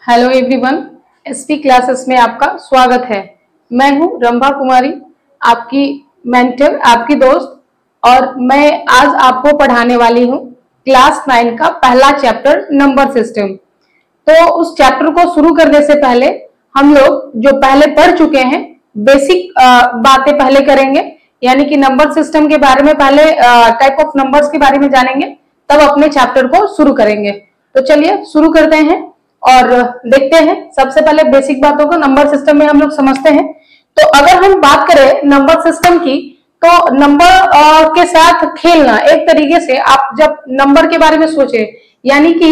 Hello everyone, SP classes में आपका स्वागत है। मैं हूं रंभा कुमारी, आपकी मेंटर, आपकी दोस्त, और मैं आज आपको पढ़ाने वाली हूं क्लास 9 का पहला चैप्टर नंबर सिस्टम। तो उस चैप्टर को शुरू करने से पहले हम लोग जो पहले पढ़ चुके हैं बेसिक बातें पहले करेंगे, यानी कि नंबर सिस्टम के बारे में पहले टाइप ऑफ नंबर्स के बारे में जानेंगे, तब अपने चैप्टर को शुरू करेंगे। तो चलिए शुरू करते हैं और देखते हैं। सबसे पहले बेसिक बातों को नंबर सिस्टम में हम लोग समझते हैं। तो अगर हम बात करें नंबर सिस्टम की, तो नंबर के साथ खेलना, एक तरीके से आप जब नंबर के बारे में सोचे, यानी कि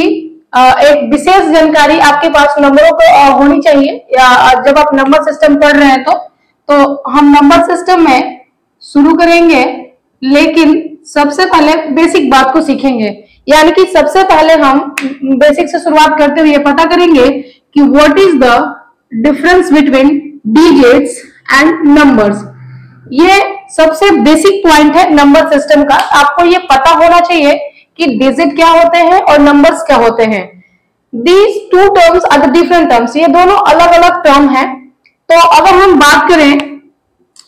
एक विशेष जानकारी आपके पास नंबरों को होनी चाहिए, या जब आप नंबर सिस्टम पढ़ रहे हैं तो हम नंबर सिस्टम में शुरू करेंगे, लेकिन सबसे पहले बेसिक बात को सीखेंगे। यानी कि सबसे पहले हम बेसिक से शुरुआत करते हुए पता करेंगे कि what is the difference between digits and numbers. ये सबसे बेसिक पॉइंट है नंबर सिस्टम का। आपको ये पता होना चाहिए कि डिजिट क्या होते हैं और नंबर्स क्या होते हैं। These two terms are the different terms, ये दोनों अलग अलग टर्म है। तो अगर हम बात करें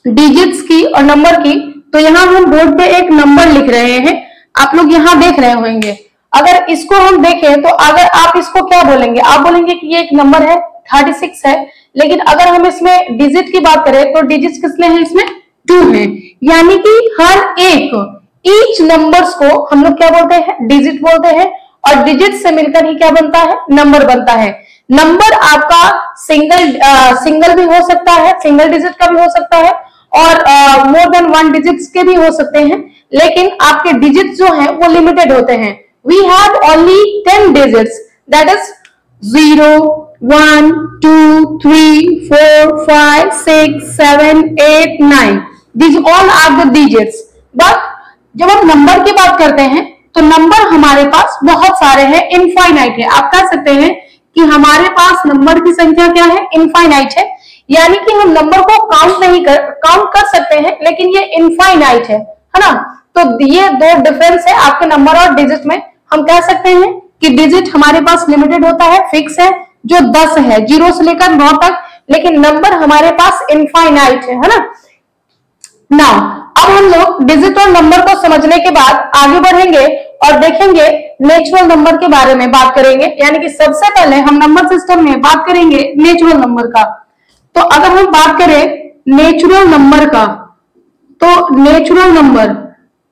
डिजिट्स की और नंबर की, तो यहाँ हम बोर्ड पे एक नंबर लिख रहे हैं, आप लोग यहाँ देख रहे होंगे। अगर इसको हम देखें तो अगर आप इसको क्या बोलेंगे, आप बोलेंगे कि ये एक नंबर है, 36 है। लेकिन अगर हम इसमें डिजिट की बात करें तो डिजिट्स कितने हैं, इसमें 2 हैं। यानी कि हर एक ईच नंबर्स को हम लोग क्या बोलते हैं, डिजिट बोलते हैं। और डिजिट से मिलकर ही क्या बनता है, नंबर बनता है। नंबर आपका सिंगल भी हो सकता है, सिंगल डिजिट का भी हो सकता है, और मोर देन 1 डिजिट्स के भी हो सकते हैं। लेकिन आपके डिजिट्स जो हैं वो लिमिटेड होते हैं। We have only 10 digits, that is 0, 1, 2, 3, 4, 5, 6, 7, 8, 9। These all are the digits। But जब हम नंबर की बात करते हैं तो नंबर हमारे पास बहुत सारे हैं, इनफाइनाइट है। आप कह सकते हैं कि हमारे पास नंबर की संख्या क्या है, इनफाइनाइट है। यानी कि हम नंबर को काउंट कर सकते हैं, लेकिन ये इनफाइनाइट है ना। तो ये दो डिफरेंस है आपके नंबर और डिजिट में। हम कह सकते हैं कि डिजिट हमारे पास लिमिटेड होता है, फिक्स है, जो 10 है, 0 से लेकर 9 तक। लेकिन नंबर हमारे पास इनफाइनाइट है ना। नाउ अब हम लोग डिजिट और नंबर को समझने के बाद आगे बढ़ेंगे और देखेंगे नेचुरल नंबर के बारे में बात करेंगे। यानी कि सबसे पहले हम नंबर सिस्टम में बात करेंगे नेचुरल नंबर का। तो अगर हम बात करें नेचुरल नंबर का, तो नेचुरल नंबर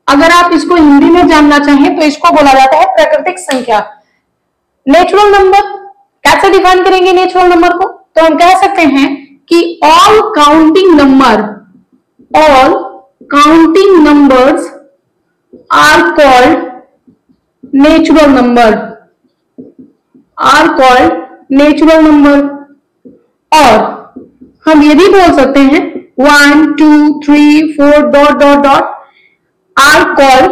अगर आप इसको हिंदी में जानना चाहें तो इसको बोला जाता है प्राकृतिक संख्या। नेचुरल नंबर कैसे डिफाइन करेंगे नेचुरल नंबर को, तो हम कह सकते हैं कि all counting numbers are called natural number. और हम ये भी बोल सकते हैं 1, 2, 3, 4 dot dot dot are called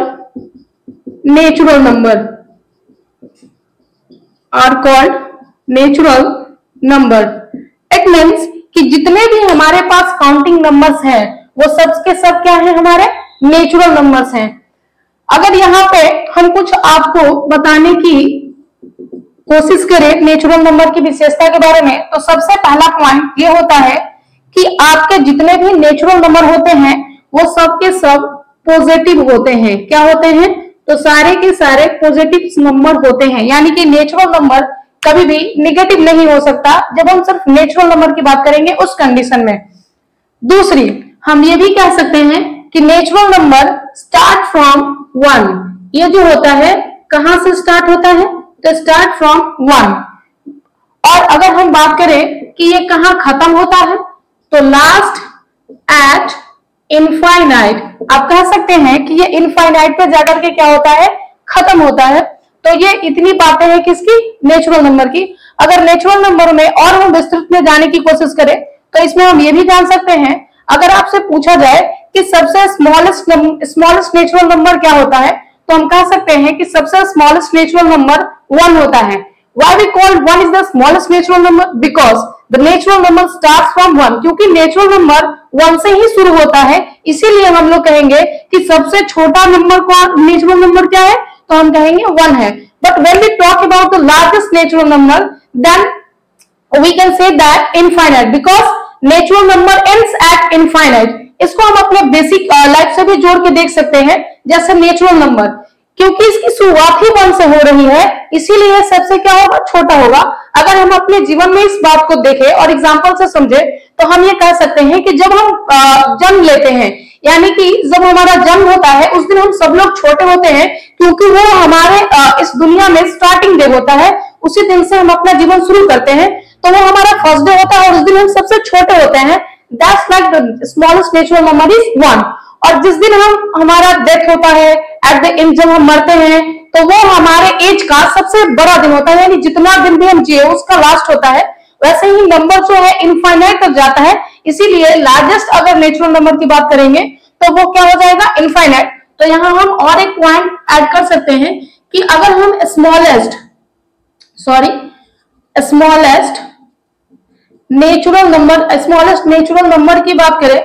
natural number. It means कि जितने भी हमारे पास काउंटिंग नंबर्स हैं वो सब के सब क्या है, हमारे नेचुरल नंबर्स हैं। अगर यहाँ पे हम कुछ आपको बताने की कोशिश करें नेचुरल नंबर की विशेषता के बारे में, तो सबसे पहला पॉइंट ये होता है कि आपके जितने भी नेचुरल नंबर होते हैं वो सब के सब पॉजिटिव होते हैं। क्या होते हैं, तो सारे के सारे पॉजिटिव नंबर होते हैं। यानी कि नेचुरल नंबर कभी भी नेगेटिव नहीं हो सकता, जब हम सिर्फ नेचुरल नंबर की बात करेंगे उस कंडीशन में। दूसरी, हम ये भी कह सकते हैं कि नेचुरल नंबर स्टार्ट फ्रॉम 1। ये जो होता है कहां से स्टार्ट होता है, तो स्टार्ट फ्रॉम 1। और अगर हम बात करें कि ये कहां खत्म होता है, तो लास्ट एट इनफाइनाइट। आप कह सकते हैं कि ये इनफाइनाइट पे जाकर के क्या होता है, खत्म होता है। तो ये इतनी बातें हैं किसकी, नेचुरल नंबर की। अगर नेचुरल नंबर में और हम विस्तृत में जाने की कोशिश करें तो इसमें हम ये भी जान सकते हैं, अगर आपसे पूछा जाए कि सबसे स्मॉलेस्ट नेचुरल नंबर क्या होता है, तो हम कह सकते हैं कि सबसे स्मॉलेस्ट नेचुरल नंबर 1 होता है। Why we call 1 is the smallest natural number? Because the natural number starts from 1। क्योंकि नेचुरल नंबर 1 से ही शुरू होता है, इसीलिए हम लोग कहेंगे कि सबसे छोटा नंबर कौन, नेचुरल नंबर क्या है, तो हम कहेंगे 1 है। But when we talk about the largest natural number, then we can say that infinite because natural number ends at infinite। इसको हम अपने बेसिक लाइफ से भी जोड़ के देख सकते हैं, जैसे नेचुरल नंबर, क्योंकि इसकी शुरुआत ही 1 से हो रही है, इसीलिए सबसे क्या होगा, छोटा होगा। अगर हम अपने जीवन में इस बात को देखें और एग्जांपल से समझे तो हम ये कह सकते हैं कि जब हम जन्म लेते हैं, यानी कि जब हमारा जन्म होता है उस दिन हम सब लोग छोटे होते हैं, क्योंकि वो हमारे इस दुनिया में स्टार्टिंग डे होता है, उसी दिन से हम अपना जीवन शुरू करते हैं, तो वो हमारा फर्स्ट डे होता है और उस दिन हम सबसे छोटे होते हैं। That's like the smallest natural number is 1। और जिस दिन हमारा डेथ होता है, एट द एंड जब हम मरते हैं, तो वो हमारे एज का सबसे बड़ा दिन होता है, यानी जितना दिन भी हम जिए उसका लास्ट होता है। वैसे ही नंबर जो है इनफाइनाइट तक जाता है, इसीलिए लार्जेस्ट अगर नेचुरल नंबर की बात करेंगे तो वो क्या हो जाएगा, इनफाइनाइट। तो यहाँ हम और एक पॉइंट ऐड कर सकते हैं कि अगर हम स्मॉलेस्ट नेचुरल नंबर की बात करें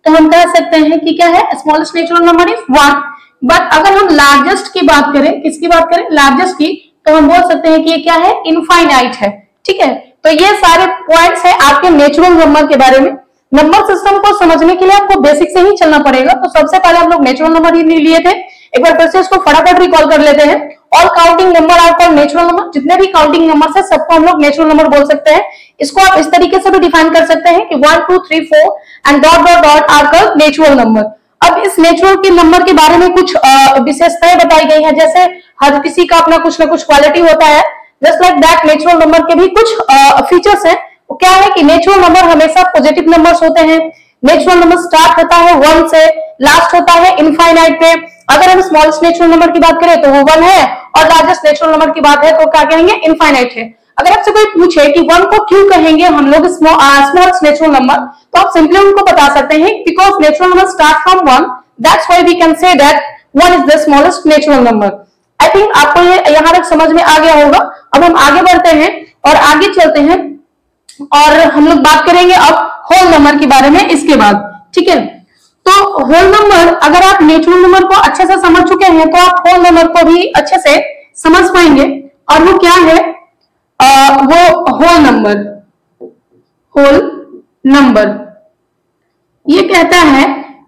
तो हम कह सकते हैं कि क्या है, smallest natural number is 1। But अगर हम लार्जेस्ट की बात करें, किसकी बात करें, लार्जेस्ट की, तो हम बोल सकते हैं कि ये क्या है, इनफाइनाइट है। ठीक है, तो ये सारे पॉइंट्स है आपके नेचुरल नंबर के बारे में। नंबर सिस्टम को समझने के लिए आपको बेसिक से ही चलना पड़ेगा। तो सबसे पहले हम लोग नेचुरल नंबर ही लिए थे, एक बार फिर से इसको फटाफट रिकॉल कर लेते हैं। All counting number are called natural number. जितने भी काउंटिंग नंबर है सबको हम लोग नेचुरल नंबर बोल सकते हैं। इसको आप इस तरीके से भी डिफाइन कर सकते हैं कि 1 2 3 4 and dot dot dot are called natural number. अब इस नेचुरल के नंबर के बारे में कुछ विशेषताएं बताई गई है, जैसे हर किसी का अपना कुछ ना कुछ क्वालिटी होता है, just like that natural number के भी कुछ फीचर्स हैं। वो क्या है कि नेचुरल नंबर हमेशा पॉजिटिव नंबर्स होते हैं। नेचुरल नंबर स्टार्ट होता है 1 से, लास्ट होता है इनफाइनाइट पे। अगर हम स्मॉलेस्ट नेचुरल नंबर की बात करें तो वो 1 है, और लार्जेस्ट नेचुरल नंबर की बात है तो क्या कहेंगे, इनफाइनाइट है। अगर आपसे कोई पूछे कि 1 को क्यों कहेंगे हम लोग स्मॉलेस्ट नेचुरल नंबर, तो आप सिंपली उनको बता सकते हैं because natural number start from 1, that's why we can say that 1 is the smallest natural number. I think आपको ये यहाँ तक समझ में आ गया होगा। अब हम आगे बढ़ते हैं और आगे चलते हैं और हम लोग बात करेंगे अब होल नंबर के बारे में इसके बाद। ठीक है, तो होल नंबर, अगर आप नेचुरल नंबर को अच्छे से समझ चुके हैं तो आप होल नंबर को भी अच्छे से समझ पाएंगे। और वो क्या है, वो होल नंबर ये कहता है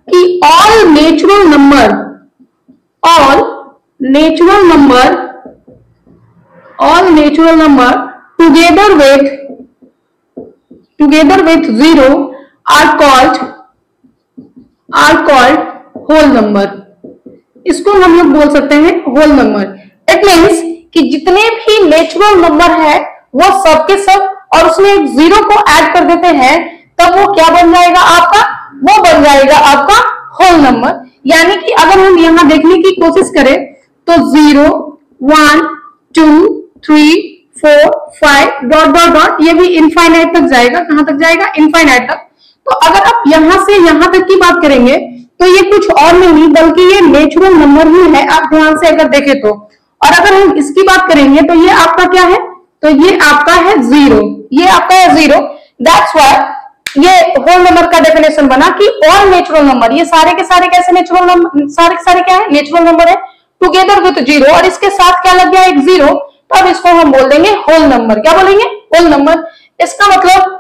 कि all natural number together with 0 are called whole number। इसको हम लोग बोल सकते हैं होल नंबर। इट मीन्स कि जितने भी नेचुरल नंबर है वो सब के सब, और उसमें एक 0 को ऐड कर देते हैं, तब वो क्या बन जाएगा आपका, वो बन जाएगा आपका होल नंबर। यानी कि अगर हम यहाँ देखने की कोशिश करें तो 0 1 2 3 4 5 डॉट डॉट डॉट, ये भी इनफाइनाइट तक जाएगा। कहां तक जाएगा, इनफाइनाइट तक। तो अगर आप यहां से यहां तक की बात करेंगे तो ये कुछ और नहीं बल्कि ये नेचुरल नंबर ही है, आप ध्यान से अगर देखें तो। और अगर हम इसकी बात करेंगे तो ये आपका क्या है, तो ये आपका है 0, ये आपका है 0। दैट्स व्हाई ये होल नंबर का डेफिनेशन बना कि ऑल नेचुरल नंबर, ये सारे के सारे कैसे नेचुरल नंबर, सारे के सारे क्या है, नेचुरल नंबर है, टुगेदर विद 0, और इसके साथ क्या लग गया, एक 0, तो अब इसको हम बोल देंगे होल नंबर। क्या बोलेंगे, होल नंबर। इसका मतलब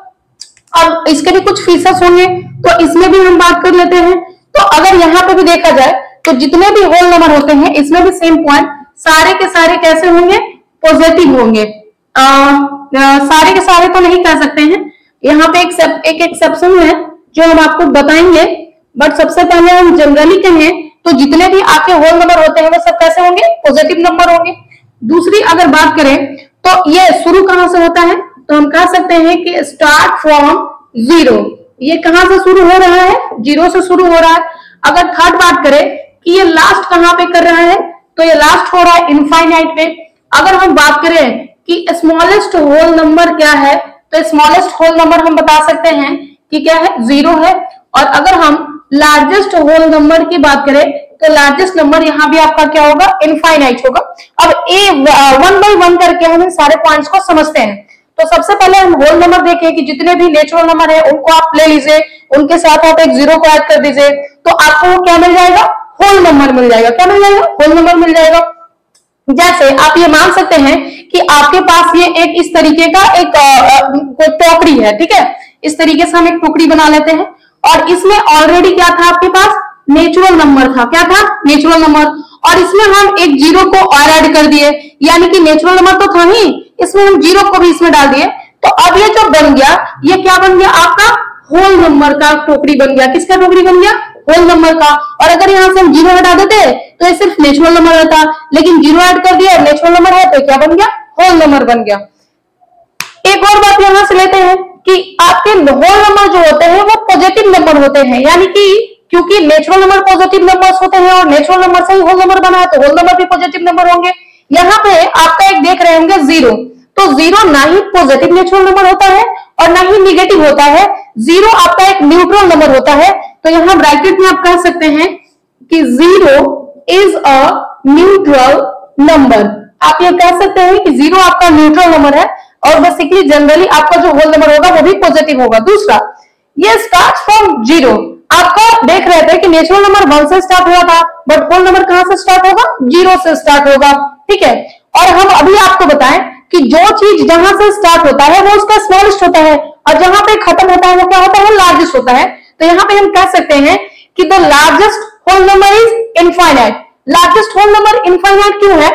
अब इसके भी कुछ फीचर्स होंगे, तो इसमें भी हम बात कर लेते हैं। तो अगर यहाँ पे भी देखा जाए तो जितने भी होल नंबर होते हैं इसमें भी सेम पॉइंट, सारे के सारे कैसे होंगे, पॉजिटिव होंगे। सारे के सारे तो नहीं कह सकते हैं, यहाँ पे एक एक्सेप्शन है जो हम आपको बताएंगे, बट सबसे पहले हम जनरली कहें तो जितने भी आपके होल नंबर होते हैं वो सब कैसे होंगे, पॉजिटिव नंबर होंगे। दूसरी अगर बात करें तो ये शुरू कहां से होता है, तो हम कह सकते हैं कि स्टार्ट फ्रॉम 0। ये कहां से शुरू हो रहा है, 0 से शुरू हो रहा है। अगर थर्ड बात करें कि ये लास्ट कहां पे कर रहा है, तो ये लास्ट हो रहा है इनफाइनाइट पे। अगर हम बात करें कि स्मॉलेस्ट होल नंबर क्या है, तो स्मॉलेस्ट होल नंबर हम बता सकते हैं कि क्या है, 0 है। और अगर हम लार्जेस्ट होल नंबर की बात करें तो लार्जेस्ट नंबर यहाँ भी आपका क्या होगा, इनफाइनाइट होगा। अब वन बाय वन करके हम इन सारे पॉइंट्स को समझते हैं। तो सबसे पहले हम होल नंबर देखें कि जितने भी नेचुरल नंबर है उनको आप ले लीजिए, उनके साथ आप एक 0 को ऐड कर दीजिए, तो आपको क्या मिल जाएगा, होल नंबर मिल जाएगा। क्या मिल जाएगा, होल नंबर मिल जाएगा। जैसे आप ये मान सकते हैं कि आपके पास ये एक इस तरीके का एक टोकरी है, ठीक है। इस तरीके से हम एक टोकरी बना लेते हैं और इसमें ऑलरेडी क्या था आपके पास, नेचुरल नंबर था। क्या था, नेचुरल नंबर। और इसमें हम एक जीरो को और ऐड कर दिए, यानी कि नेचुरल नंबर तो था ही, इसमें हम जीरो को भी इसमें डाल दिए। तो अब ये जो बन गया, ये क्या बन गया आपका, होल नंबर का टोकरी बन गया। किसका टोकरी बन गया, होल नंबर का। और अगर यहाँ से हम जीरो हटा देते तो ये सिर्फ नेचुरल नंबर रहता, लेकिन जीरो ऐड कर दिया, नेचुरल नंबर है, तो क्या बन गया, होल नंबर बन गया। एक और बात यहां से लेते हैं कि आपके होल नंबर जो होते हैं वो पॉजिटिव नंबर होते हैं, यानी कि क्योंकि नेचुरल नंबर पॉजिटिव नंबर्स होते हैं और नेचुरल नंबर से ही होल नंबर बना है, तो होल नंबर भी पॉजिटिव नंबर होंगे। यहाँ पे आपका एक देख रहे होंगे जीरो, तो जीरो ना ही पॉजिटिव नेचुरल नंबर होता है और ना ही निगेटिव होता है, जीरो आपका एक न्यूट्रल नंबर होता है। तो यहाँ ब्रैकेट में आप कह सकते हैं कि zero is a neutral number. आप ये कह सकते हैं कि जीरो आपका न्यूट्रल नंबर है और बेसिकली जनरली आपका जो होल नंबर होगा वो भी पॉजिटिव होगा। दूसरा, ये स्टार्ट फ्रॉम जीरो। आपका देख रहे थे कि नेचुरल नंबर 1 से स्टार्ट हुआ था, बट होल नंबर कहां से स्टार्ट होगा, जीरो से स्टार्ट होगा, ठीक है। और हम अभी आपको बताएं कि जो चीज जहां से स्टार्ट होता है वो उसका स्मॉलेस्ट होता है और जहां पे खत्म होता है वो क्या होता है, लार्जेस्ट होता है। तो यहाँ पे हम कह सकते हैं कि the largest whole number is infinite. Largest whole number infinite क्यों है,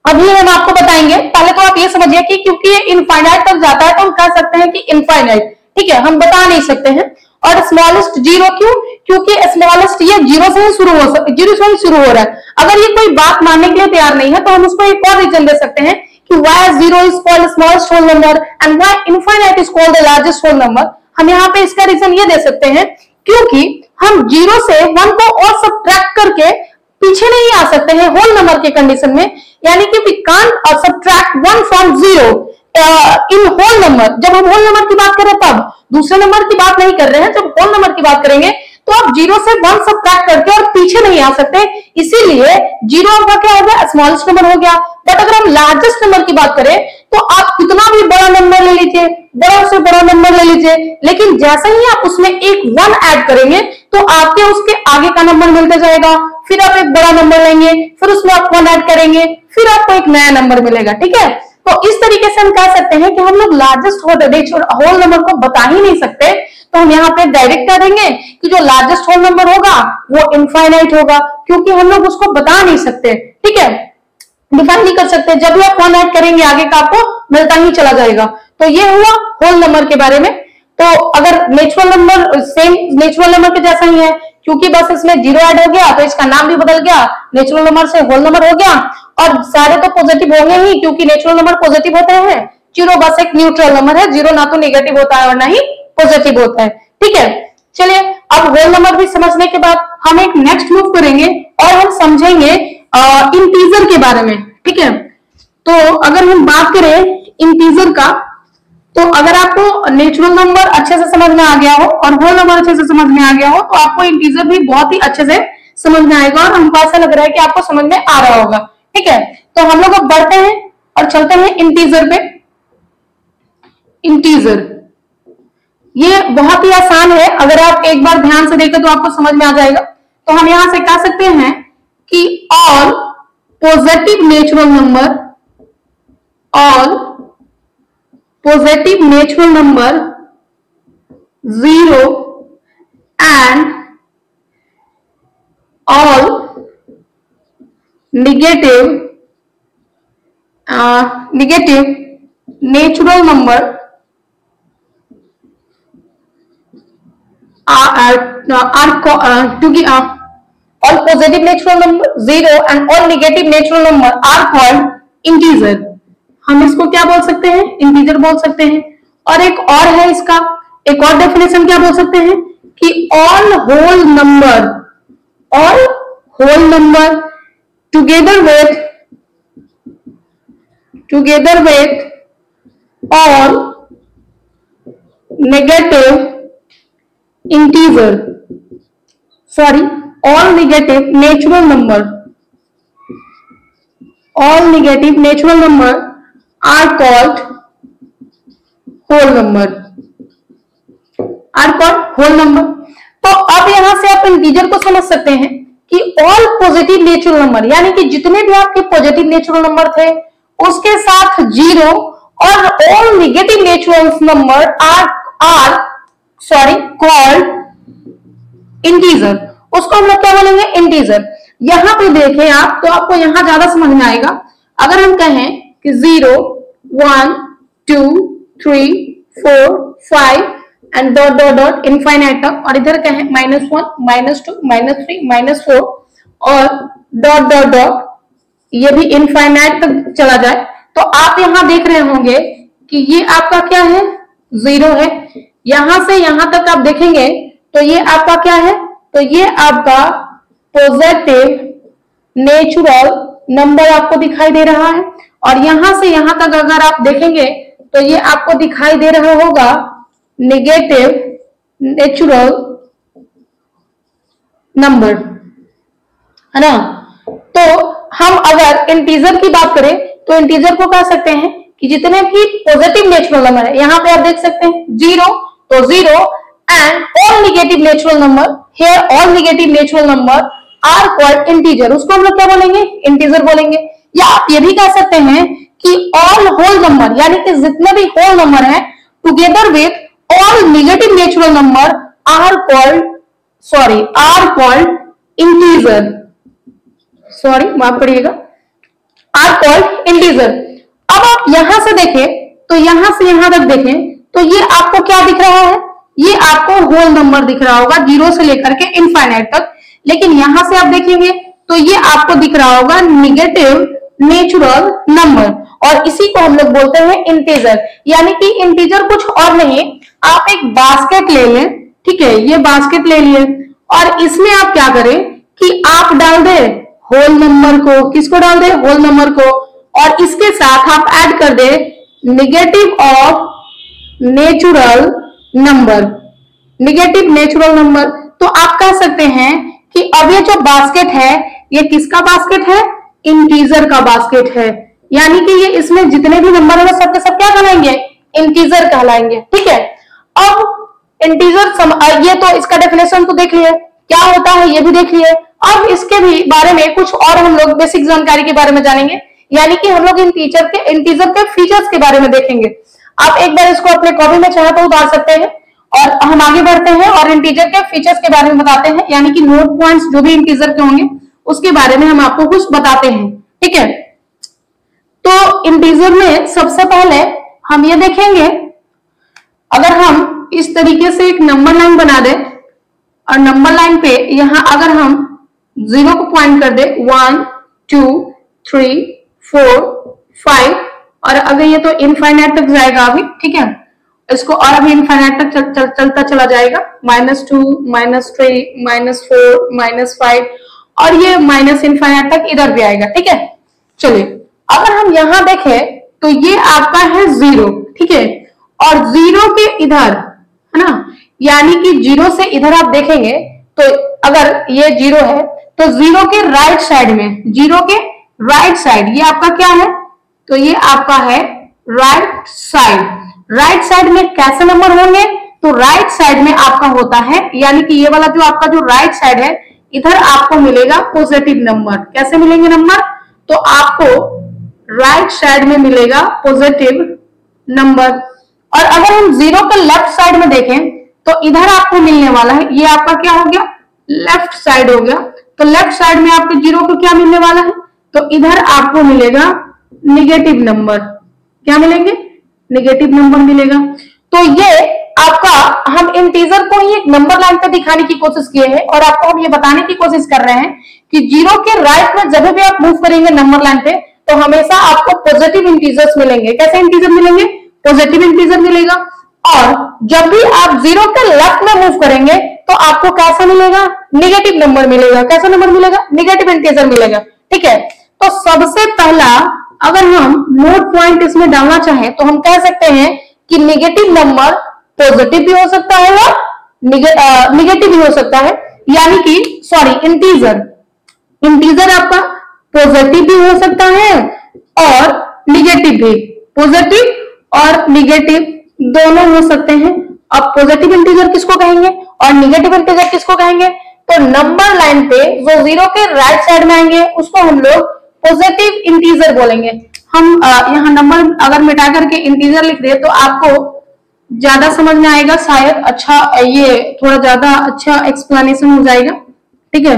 अभी हम आपको बताएंगे। पहले तो आप ये समझिए कि क्योंकि ये इनफाइनाइट तक जाता है तो हम कह सकते हैं कि इनफाइनाइट, ठीक है, हम बता नहीं सकते हैं। और स्मॉलेस्ट जीरो क्यों, क्योंकि स्मॉलेस्ट ये जीरो से ही शुरू हो रहा है। अगर ये कोई बात मानने के लिए तैयार नहीं है तो हम उसको एक और रीजन दे सकते हैं कि why zero is called smallest whole number and why infinite is called the largest whole number। हम यहाँ पे इसका रीजन ये दे सकते हैं क्योंकि हम जीरो से 1 को और सब्ट्रैक्ट करके पीछे नहीं आ सकते हैं होल नंबर के कंडीशन में, यानी कि we can't subtract 1 from zero in whole number. जब हम होल नंबर की बात करें तब, दूसरे नंबर की बात नहीं कर रहे हैं, जब होल नंबर की बात करेंगे तो आप जीरो से 1 सब्ट्रैक्ट करके और पीछे नहीं आ सकते, इसीलिए जीरो आपका क्या हो गया, स्मॉलेस्ट नंबर हो गया। बट अगर हम लार्जेस्ट नंबर की बात करें तो आप कितना भी बड़ा नंबर ले लीजिए, बड़ा से बड़ा नंबर ले लीजिए, लेकिन जैसे ही आप उसमें एक 1 ऐड करेंगे तो आपके उसके आगे का नंबर मिलता जाएगा, फिर आप एक बड़ा नंबर लेंगे, फिर उसमें आप 1 ऐड करेंगे, फिर आपको एक नया नंबर मिलेगा, ठीक है। तो इस तरीके से हम कह सकते हैं कि हम लोग लार्जेस्ट होल नंबर को बता ही नहीं सकते, तो हम यहाँ पे डायरेक्ट कह देंगे कि जो लार्जेस्ट होल नंबर होगा वो इनफाइनाइट होगा, क्योंकि हम लोग उसको बता नहीं सकते, ठीक है, डिफाइन नहीं कर सकते। जब भी आप 1 ऐड करेंगे आगे का आपको मिलता ही चला जाएगा। तो ये हुआ होल नंबर के बारे में। तो अगर natural number same natural number के जैसा ही है, क्योंकि बस इसमें जीरो ऐड हो गया तो इसका नाम भी बदल गया, नेचुरल नंबर से होल नंबर हो गया। और सारे तो पॉजिटिव होंगे ही क्योंकि नेचुरल नंबर पॉजिटिव होते हैं, जीरो बस एक न्यूट्रल नंबर है, जीरो ना तो नेगेटिव होता है और ना ही पॉजिटिव होता है, ठीक है। चलिए, अब होल नंबर भी समझने के बाद हम एक नेक्स्ट मूव करेंगे और हम समझेंगे इंटीजर के बारे में, ठीक है। तो अगर हम बात करें इंटीजर का, तो अगर आपको नेचुरल नंबर अच्छे से समझ में आ गया हो और होल नंबर अच्छे से समझ में आ गया हो तो आपको इंटीजर भी बहुत ही अच्छे से समझ में आएगा और हमको ऐसा लग रहा है कि आपको समझ में आ रहा होगा, ठीक है। तो हम लोग अब बढ़ते हैं और चलते हैं इंटीजर पे। इंटीजर ये बहुत ही आसान है, अगर आप एक बार ध्यान से देखें तो आपको समझ में आ जाएगा। तो हम यहां से कह सकते हैं कि all positive natural number, all positive natural number 0 and all negative natural number all positive natural number 0 and all negative natural number are called integer। हम इसको क्या बोल सकते हैं, इंटीजर बोल सकते हैं। और एक और है इसका, एक और डेफिनेशन क्या बोल सकते हैं कि all whole number together with all negative integer, sorry, all negative natural number are called whole number, तो अब यहां से आप इंटीजर को समझ सकते हैं कि ऑल पॉजिटिव नेचुरल नंबर, यानी कि जितने भी आपके पॉजिटिव नेचुरल नंबर थे उसके साथ 0 और all negative natural number are called integer. उसको हम लोग क्या बोलेंगे? इंटीजर। यहां पे देखें आप तो आपको यहां ज्यादा समझ में आएगा। अगर हम कहें कि 0 1 2 3 4 5 and dot dot dot infinite तक, और इधर कहें -1 -2 -3 -4 और डॉट डॉट डॉट ये भी इनफाइनाइट तक चला जाए, तो आप यहां देख रहे होंगे कि ये आपका क्या है? 0 है। यहां से यहां तक आप देखेंगे तो ये आपका क्या है? तो ये आपका पॉजिटिव नेचुरल नंबर आपको दिखाई दे रहा है। और यहां से यहां तक अगर आप देखेंगे तो ये आपको दिखाई दे रहा होगा नेगेटिव नेचुरल नंबर, है ना। तो हम अगर इंटीजर की बात करें तो इंटीजर को कह सकते हैं कि जितने भी पॉजिटिव नेचुरल नंबर है, यहां पे आप देख सकते हैं 0 तो 0 and all negative natural number, here all negative natural number are called integer. उसको हम लोग क्या बोलेंगे? इंटीजर बोलेंगे। या आप ये भी कह सकते हैं कि ऑल होल नंबर, यानी कि जितने भी होल नंबर है together with all negative natural number are called integer. Sorry, माफ करिएगा, आर कॉल्ड इंटीजर। अब आप यहां से देखें तो यहां से यहां तक देखें तो ये आपको क्या दिख रहा है? ये आपको होल नंबर दिख रहा होगा 0 से लेकर के इनफाइनाइट तक। लेकिन यहां से आप देखेंगे तो ये आपको दिख रहा होगा नेगेटिव नेचुरल नंबर, और इसी को हम लोग बोलते हैं इंटीजर। यानी कि इंटीजर कुछ और नहीं, आप एक बास्केट ले लें, ठीक है, ये बास्केट ले लिए और इसमें आप क्या करें कि आप डाल दे होल नंबर को। किसको डाल दे? होल नंबर को। और इसके साथ आप ऐड कर दे negative of natural number, negative natural number. तो आप कह सकते हैं कि अब ये जो बास्केट है ये किसका बास्केट है? इंटीजर का बास्केट है। यानी कि ये इसमें जितने भी नंबर है सबके सब क्या कहलाएंगे? इंटीजर कहलाएंगे, ठीक है। अब इंटीजर ये तो इसका डेफिनेशन तो देख लिए, क्या होता है ये भी देख लिए। अब इसके भी बारे में कुछ और हम लोग बेसिक जानकारी के बारे में जानेंगे, यानी कि हम लोग इंटीजर के फीचर्स के बारे में देखेंगे। आप एक बार इसको अपने कॉपी में चाहे तो उतार सकते हैं और हम आगे बढ़ते हैं और इंटीजर के फीचर्स के बारे में बताते हैं, यानी कि नोट पॉइंट्स जो भी इंटीजर के होंगे उसके बारे में हम आपको कुछ बताते हैं, ठीक है। तो इंटीजर में सबसे पहले हम ये देखेंगे, अगर हम इस तरीके से एक नंबर लाइन बना दें और नंबर लाइन पे यहां अगर हम 0 को पॉइंट कर दे 1 2 3 4 5, और अगर ये तो इनफाइनाइट तक जाएगा अभी, ठीक है, इसको और अभी इनफाइनाइट तक चलता चला जाएगा, -2 -3 -4 -5, और ये माइनस इनफाइनाइट तक इधर भी आएगा, ठीक है। चलिए अगर हम यहां देखें तो ये आपका है 0, ठीक है, और 0 के इधर, है ना, यानी कि 0 से इधर आप देखेंगे तो अगर ये 0 है तो 0 के राइट साइड में, 0 के राइट साइड ये आपका क्या है? तो ये आपका है राइट साइड। राइट साइड में कैसे नंबर होंगे? तो राइट साइड में आपका होता है, यानी कि ये वाला जो आपका जो राइट साइड है इधर आपको मिलेगा पॉजिटिव नंबर। कैसे मिलेंगे नंबर? तो आपको राइट साइड में मिलेगा पॉजिटिव नंबर। और अगर हम 0 के लेफ्ट साइड में देखें तो इधर आपको मिलने वाला है, ये आपका क्या हो गया? लेफ्ट साइड हो गया। तो लेफ्ट साइड में आपके 0 को क्या मिलने वाला है? तो इधर आपको मिलेगा नेगेटिव नंबर। क्या मिलेंगे? नेगेटिव नंबर मिलेगा। तो ये आपका हम इंटीजर को ही एक नंबर लाइन पे दिखाने की कोशिश किए हैं और आपको हम ये बताने की कोशिश कर रहे हैं कि 0 के राइट में जब भी आप मूव करेंगे नंबर लाइन पे तो हमेशा आपको पॉजिटिव इंटीजर्स मिलेंगे। कैसे इंटीजर मिलेंगे? पॉजिटिव इंटीजर मिलेगा। और जब भी आप 0 के लेफ्ट में मूव करेंगे तो आपको कैसा मिलेगा? नेगेटिव नंबर मिलेगा। कैसा नंबर मिलेगा? नेगेटिव इंटीजर मिलेगा, ठीक है। तो सबसे पहला अगर हम नोट पॉइंट इसमें डालना चाहें तो हम कह सकते हैं कि नेगेटिव नंबर पॉजिटिव भी हो सकता है और निगेटिव भी हो सकता है, यानी कि सॉरी इंटीजर आपका पॉजिटिव भी हो सकता है और निगेटिव भी। पॉजिटिव और निगेटिव दोनों हो सकते हैं। अब पॉजिटिव इंटीजर किसको कहेंगे और निगेटिव इंटीजर किसको कहेंगे? तो नंबर लाइन पे जो 0 के राइट साइड में आएंगे उसको हम लोग पॉजिटिव इंटीजर बोलेंगे। हम यहाँ नंबर अगर मिटा करके इंटीजर लिख दे तो आपको ज्यादा समझ में आएगा शायद, अच्छा ये थोड़ा ज्यादा अच्छा एक्सप्लेनेशन हो जाएगा। ठीक है,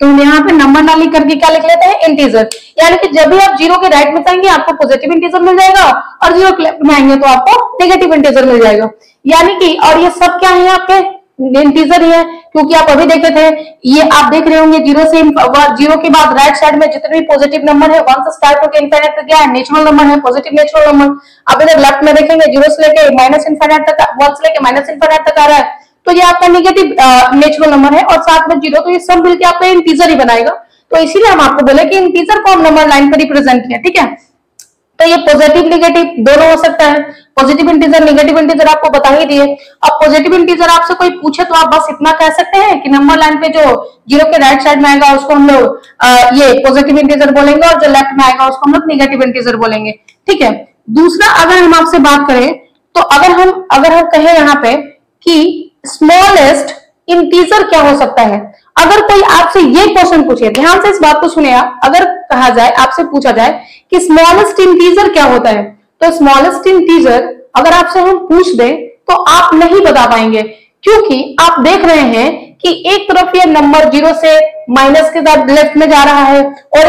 तो हम यहाँ पे नंबर ना लिख करके क्या लिख लेते हैं, इंटीजर। यानी कि जब भी आप जीरो के राइट में जाएंगे आपको पॉजिटिव इंटीजर मिल जाएगा, और जीरो के लेफ्ट में आएंगे तो आपको नेगेटिव इंटीजर मिल जाएगा। यानी कि और ये सब क्या है आपके इंटीजर ही है, क्योंकि आप अभी देखे थे, ये आप देख रहे होंगे जीरो से, जीरो के बाद राइट साइड में जितने भी पॉजिटिव नंबर है 1 से स्टार्ट होकर इनफाइनाइट तक क्या है, नेचुरल नंबर है, पॉजिटिव नेचुरल नंबर। अब इधर लेफ्ट में देखेंगे जीरो से लेके माइनस इनफाइनाइट तक, 1 से लेके माइनस इनफाइनाइट तक आ रहा है, तो ये आपका नेगेटिव नेचुरल नंबर है, और साथ में जीरो, तो ये सब मिलकर आपका इंटीजर ही बनाएगा। तो इसीलिए हम आपको बोले कि इंटीजर को हम नंबर लाइन पर रिप्रेजेंट किया। ठीक है, तो ये पॉजिटिव नेगेटिव दोनों हो सकता है, पॉजिटिव इंटीजर नेगेटिव इंटीजर आपको बता ही दिए। अब पॉजिटिव इंटीजर आपसे कोई पूछे तो आप बस इतना कह सकते हैं कि नंबर लाइन पे जो जीरो के राइट साइड में आएगा उसको हम लोग ये पॉजिटिव इंटीजर बोलेंगे, और जो लेफ्ट में आएगा उसको हम लोग नेगेटिव इंटीजर बोलेंगे। ठीक है, दूसरा अगर हम आपसे बात करें तो अगर हम कहें यहाँ पे कि स्मॉलेस्ट इंटीजर क्या हो सकता है, अगर कोई आपसे ये क्वेश्चन पूछे, ध्यान से इस बात को सुने आप, अगर कहा जाए, आपसे पूछा जाए कि स्मॉलेस्ट इंटीजर क्या होता है, तो स्मॉलेस्ट इंटीजर अगर आपसे हम पूछ दें तो आप नहीं बता पाएंगे, क्योंकि आप देख रहे हैं कि एक तरफ ये नंबर जीरो से माइनस के साथ लेफ्ट में जा रहा है, और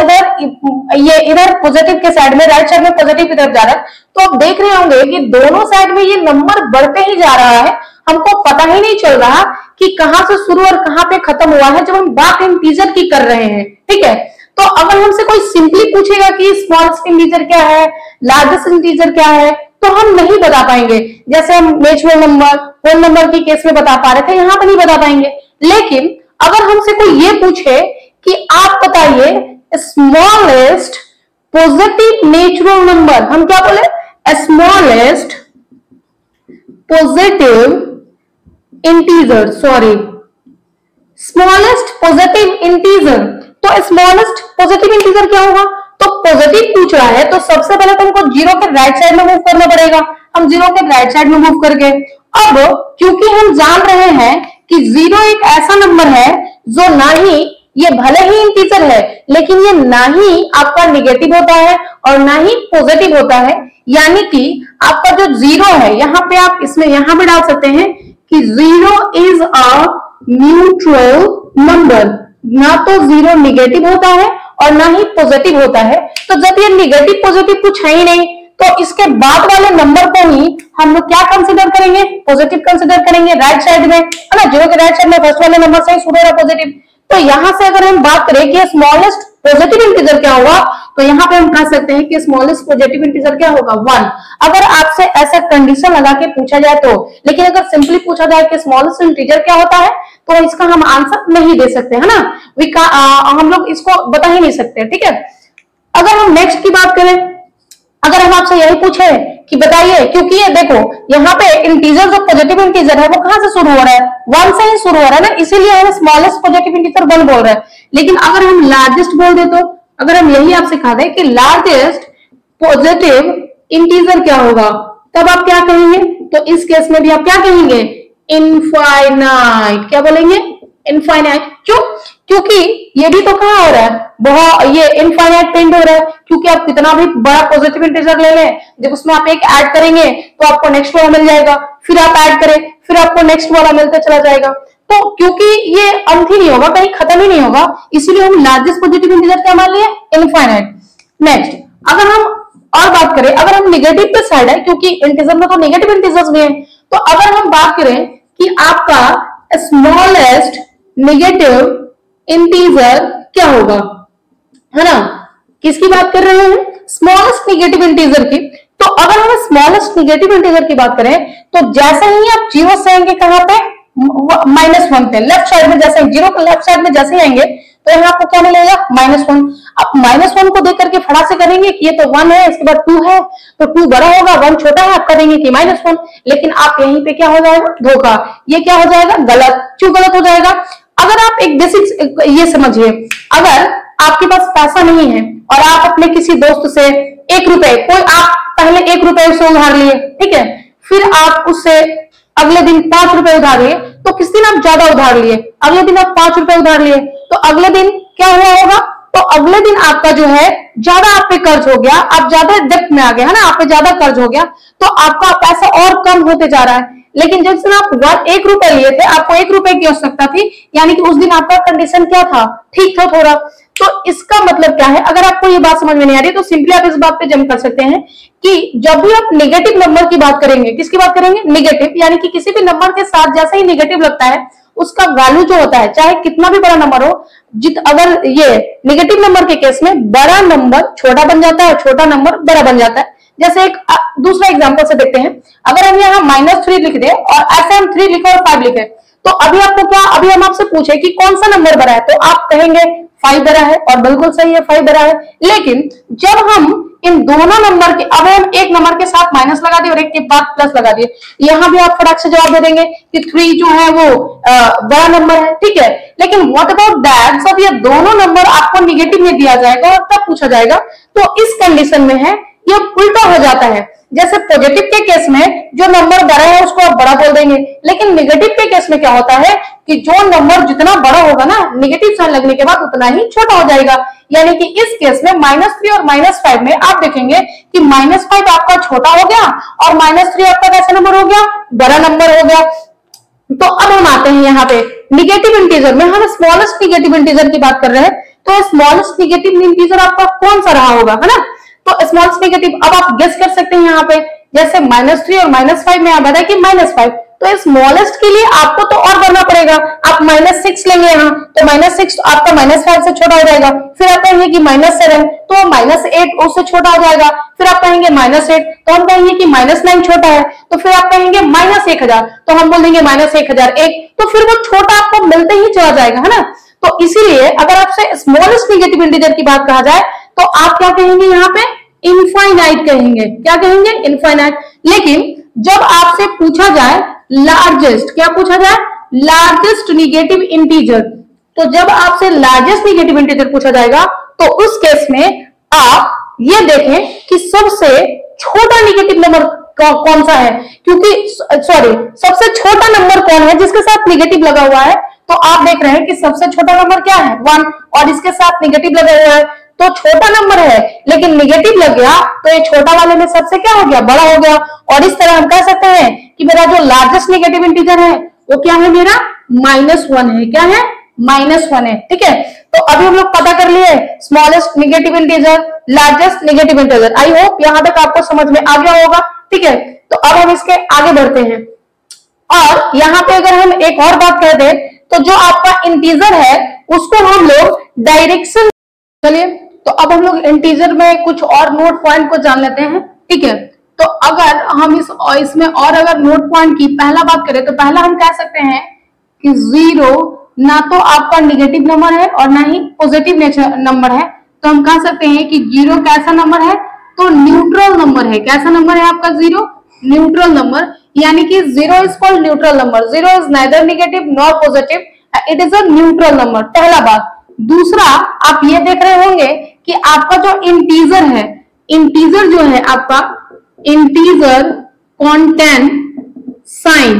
इधर पॉजिटिव के साइड में, राइट साइड में पॉजिटिव की तरफ जा रहा है, तो आप देख रहे होंगे कि दोनों साइड में ये नंबर बढ़ते ही जा रहा है, हमको पता ही नहीं चल रहा कि कहां से शुरू और कहां पे खत्म हुआ है, जब हम बात इंटीजर की कर रहे हैं। ठीक है, तो अगर हमसे कोई सिंपली पूछेगा कि स्मॉलेस्ट इंटीजर क्या है, लार्जेस्ट इंटीजर क्या है, तो हम नहीं बता पाएंगे। जैसे हम नेचुरल नंबर, होल नंबर की केस में बता पा रहे थे, यहां पर नहीं बता पाएंगे। लेकिन अगर हमसे कोई ये पूछे कि आप बताइए स्मॉलेस्ट पॉजिटिव नेचुरल नंबर, हम क्या बोले, smallest positive integer, sorry smallest positive integer, तो स्मॉलेस्ट पॉजिटिव इंटीजर क्या होगा, तो पॉजिटिव पूछ रहा है तो सबसे पहले तो हमको जीरो के राइट साइड में मूव करना पड़ेगा, हम जीरो के राइट साइड में मूव करके, अब क्योंकि हम जान रहे हैं कि जीरो एक ऐसा नंबर है जो ना ही ये भले ही इंटीजर है लेकिन ये ना ही आपका नेगेटिव होता है और ना ही पॉजिटिव होता है, यानी कि आपका जो जीरो है, यहाँ पे आप इसमें यहां भी डाल सकते हैं कि zero is a neutral number, ना तो जीरो नेगेटिव होता है और ना ही पॉजिटिव होता है। तो जब ये नेगेटिव पॉजिटिव कुछ है ही नहीं, तो इसके बाद वाले नंबर को ही हम लोग क्या कंसीडर करेंगे, पॉजिटिव कंसीडर करेंगे राइट साइड में, है ना, जीरो के राइट साइड में फर्स्ट वाले नंबर से ही शुरू हो रहा पॉजिटिव। तो यहां से अगर हम बात करें कि स्मॉलेस्ट पॉजिटिव इंटीजर क्या होगा, तो यहाँ पे हम कह सकते हैं कि स्मॉलेस्ट पॉजिटिव इंटीजर क्या होगा, 1। अगर आपसे ऐसा कंडीशन लगा के पूछा जाए तो, लेकिन अगर सिंपली पूछा जाए कि स्मॉलेस्ट इंटीजर क्या होता है तो इसका हम आंसर नहीं दे सकते, है ना, हम लोग इसको बता ही नहीं सकते। ठीक है, अगर हम नेक्स्ट की बात करें, अगर हम आपसे यही पूछे कि बताइए, क्योंकि ये देखो यहाँ पे इंटीजर जो पॉजिटिव इंटीजर है वो कहां से शुरू हो रहा है, 1 से ही शुरू हो रहा है ना, इसीलिए हम स्मॉलेस्ट पॉजिटिव इंटीजर 1 बोल रहे हैं। लेकिन अगर हम लार्जेस्ट बोल दे, तो अगर हम यही आपसे सिखा दें कि लार्जेस्ट पॉजिटिव इंटीजर क्या होगा, तब आप क्या कहेंगे, तो इस केस में भी आप क्या कहेंगे, इनफाइनाइट। क्या बोलेंगे, इनफाइनाइट। क्यों, क्योंकि ये भी तो कहां हो रहा है, बहुत ये इनफाइनाइट पेंड हो रहा है, क्योंकि आप कितना भी बड़ा पॉजिटिव इंटीजर ले लें, जब उसमें आप एक ऐड करेंगे तो आपको नेक्स्ट वाला मिल जाएगा, फिर आप ऐड करें, फिर आपको नेक्स्ट वाला मिलता चला जाएगा। तो क्योंकि ये अंत ही नहीं होगा, कहीं खत्म ही नहीं होगा, इसीलिए हम लार्जेस्ट पॉजिटिव इंटीजर क्या मान लिए, इनफाइनाइट। नेक्स्ट, अगर हम और बात करें, अगर हम नेगेटिव पे साइड है, क्योंकि इंटीजर में तो नेगेटिव इंटीजर्स भी हैं, तो अगर हम बात करें कि आपका स्मॉलेस्ट नेगेटिव इंटीजर क्या होगा, है ना, किसकी बात कर रहे हैं, स्मॉलेस्ट नेगेटिव इंटीजर की। तो अगर हम स्मॉलेस्ट नेगेटिव इंटीजर की बात करें तो जैसे ही आप जीरो से आएंगे कहां पे, -1 पे, लेफ्ट साइड में, जैसे जीरो के लेफ्ट साइड में जैसे ही आएंगे तो यहाँ आपको क्या मिलेगा, -1। आप -1 को देख करके फटाक से करेंगे कि ये तो 1 है, इसके बाद 2 है, तो 2 बड़ा होगा, 1 छोटा है, आप करेंगे कि -1, लेकिन आप यहीं पे क्या हो जाएगा, धोखा, ये क्या हो जाएगा, गलत। क्यों गलत हो जाएगा, अगर आप एक बेसिक ये समझिए, अगर आपके पास पैसा नहीं है और आप अपने किसी दोस्त से 1 रुपए, कोई आप पहले 1 रुपए उससे उधार लिए, ठीक है, फिर आप उससे अगले दिन 5 रुपए उधार लिए, तो किस दिन आप ज्यादा उधार लिए, अगले दिन आप 5 रुपए उधार लिए, तो अगले दिन क्या हुआ होगा, तो अगले दिन आपका जो है ज्यादा आप पे कर्ज हो गया, आप ज्यादा डेप्ट में आ गए, है ना, आप पे ज्यादा कर्ज हो गया, तो आपका पैसा और कम होते जा रहा है। लेकिन जिस दिन आप 1 रुपए लिए थे, आपको 1 रुपए की आवश्यकता थी, यानी कि उस दिन आपका कंडीशन क्या था, ठीक था थोड़ा। तो इसका मतलब क्या है, अगर आपको ये बात समझ में नहीं आ रही तो सिंपली आप इस बात पे जंप कर सकते हैं कि जब भी आप नेगेटिव नंबर की बात करेंगे, किसकी बात करेंगे, नेगेटिव, यानी कि किसी भी नंबर के साथ जैसे ही नेगेटिव लगता है उसका वैल्यू जो होता है, चाहे कितना भी बड़ा नंबर हो, अगर ये नेगेटिव नंबर के केस में बड़ा नंबर छोटा बन जाता है और छोटा नंबर बड़ा बन जाता है। जैसे एक दूसरा एग्जांपल से देखते हैं, अगर हम यहाँ -3 लिख दे और ऐसे हम 3 लिखे और 5 लिखे, तो अभी आपको क्या, अभी हम आपसे पूछे कि कौन सा नंबर बड़ा है, तो आप कहेंगे 5 बड़ा है, और बिल्कुल सही है, 5 बड़ा है। लेकिन जब हम इन दोनों नंबर के, अब हम एक नंबर के साथ माइनस लगा दिए और एक के बाद प्लस लगा दिए, यहां भी आप फटाक से जवाब दे देंगे कि 3 जो है वो बड़ा नंबर है, ठीक है। लेकिन व्हाट अबाउट दैट, जब ये दोनों नंबर आपको निगेटिव में दिया जाएगा और तब पूछा जाएगा, तो इस कंडीशन में है ये उल्टा हो जाता है। जैसे पॉजिटिव के केस में जो नंबर बड़ा है उसको आप बड़ा बोल देंगे, लेकिन नेगेटिव के केस में क्या होता है कि जो नंबर जितना बड़ा होगा ना, नेगेटिव साइन लगने के बाद उतना ही छोटा हो जाएगा। यानी कि इस केस में -3 और -5 में आप देखेंगे कि -5 आपका छोटा हो गया और -3 आपका कैसा नंबर हो गया, बड़ा नंबर हो गया। तो अब हम आते हैं यहाँ पे निगेटिव इंटीजर में, हम स्मॉलेस्ट निगेटिव इंटीजर की बात कर रहे हैं, तो स्मॉलेस्ट निगेटिव इंटीजर आपका कौन सा रहा होगा, है ना। तो स्मॉलेस्ट निगेटिव, अब आप गेस कर सकते हैं यहाँ पे, जैसे -3 और -5 में आप बताए कि -5, तो स्मॉलेस्ट के लिए आपको तो और करना पड़ेगा, आप -6 लेंगे यहाँ, तो -6 आपका -5 से छोटा हो जाएगा। फिर आप कहेंगे कि -7, तो -8 उससे छोटा हो जाएगा। फिर आप कहेंगे -8, तो हम कहेंगे कि -9 छोटा है। तो फिर आप कहेंगे -1000, तो हम बोल देंगे -1001, तो फिर वो छोटा आपको मिलते ही चला जाएगा, है ना। तो इसीलिए अगर आपसे स्मॉलेस्ट निगेटिव इंटीजर की बात कहा जाए तो आप क्या कहेंगे, यहाँ पे इनफाइनाइट कहेंगे। क्या कहेंगे, इनफाइनाइट। लेकिन जब आपसे पूछा जाए लार्जेस्ट, क्या पूछा जाए, लार्जेस्ट निगेटिव इंटीजर, तो जब आपसे लार्जेस्ट निगेटिव इंटीजर पूछा जाएगा तो उस केस में आप ये देखें कि सबसे छोटा निगेटिव नंबर कौन सा है, क्योंकि सॉरी सबसे छोटा नंबर कौन है जिसके साथ निगेटिव लगा हुआ है। तो आप देख रहे हैं कि सबसे छोटा नंबर क्या है, 1, और इसके साथ निगेटिव लगा हुआ है, तो छोटा नंबर है लेकिन निगेटिव लग गया, तो ये छोटा वाले में सबसे क्या हो गया, बड़ा हो गया। और इस तरह हम कह सकते हैं कि मेरा जो लार्जेस्ट निगेटिव इंटीजर है वो क्या है, मेरा -1 है। क्या है, -1 है, ठीक है। तो अभी हम लोग पता कर लिए smallest negative integer, largest negative integer. I hope यहां तक आपको समझ में आ गया होगा, ठीक है। तो अब हम इसके आगे बढ़ते हैं, और यहाँ पे अगर हम एक और बात कर दें तो जो आपका इंटीजर है उसको हम लोग डायरेक्शन, चलिए तो अब हम लोग इंटीजर में कुछ और नोट पॉइंट को जान लेते हैं, ठीक है। तो अगर हम इसमें और अगर नोट पॉइंट की पहला बात करें तो पहला हम कह सकते हैं कि 0 ना तो आपका निगेटिव नंबर है और ना ही पॉजिटिव नंबर है, तो हम कह सकते हैं कि 0 कैसा नंबर है, तो न्यूट्रल नंबर है। कैसा नंबर है आपका 0, न्यूट्रल नंबर, यानी कि 0 is called neutral number. 0 is neither negative nor positive, it is a neutral number, पहला बात। दूसरा आप ये देख रहे होंगे कि आपका जो इंटीजर है, इंटीजर जो है आपका, इंटीजर कॉन्टेन साइन,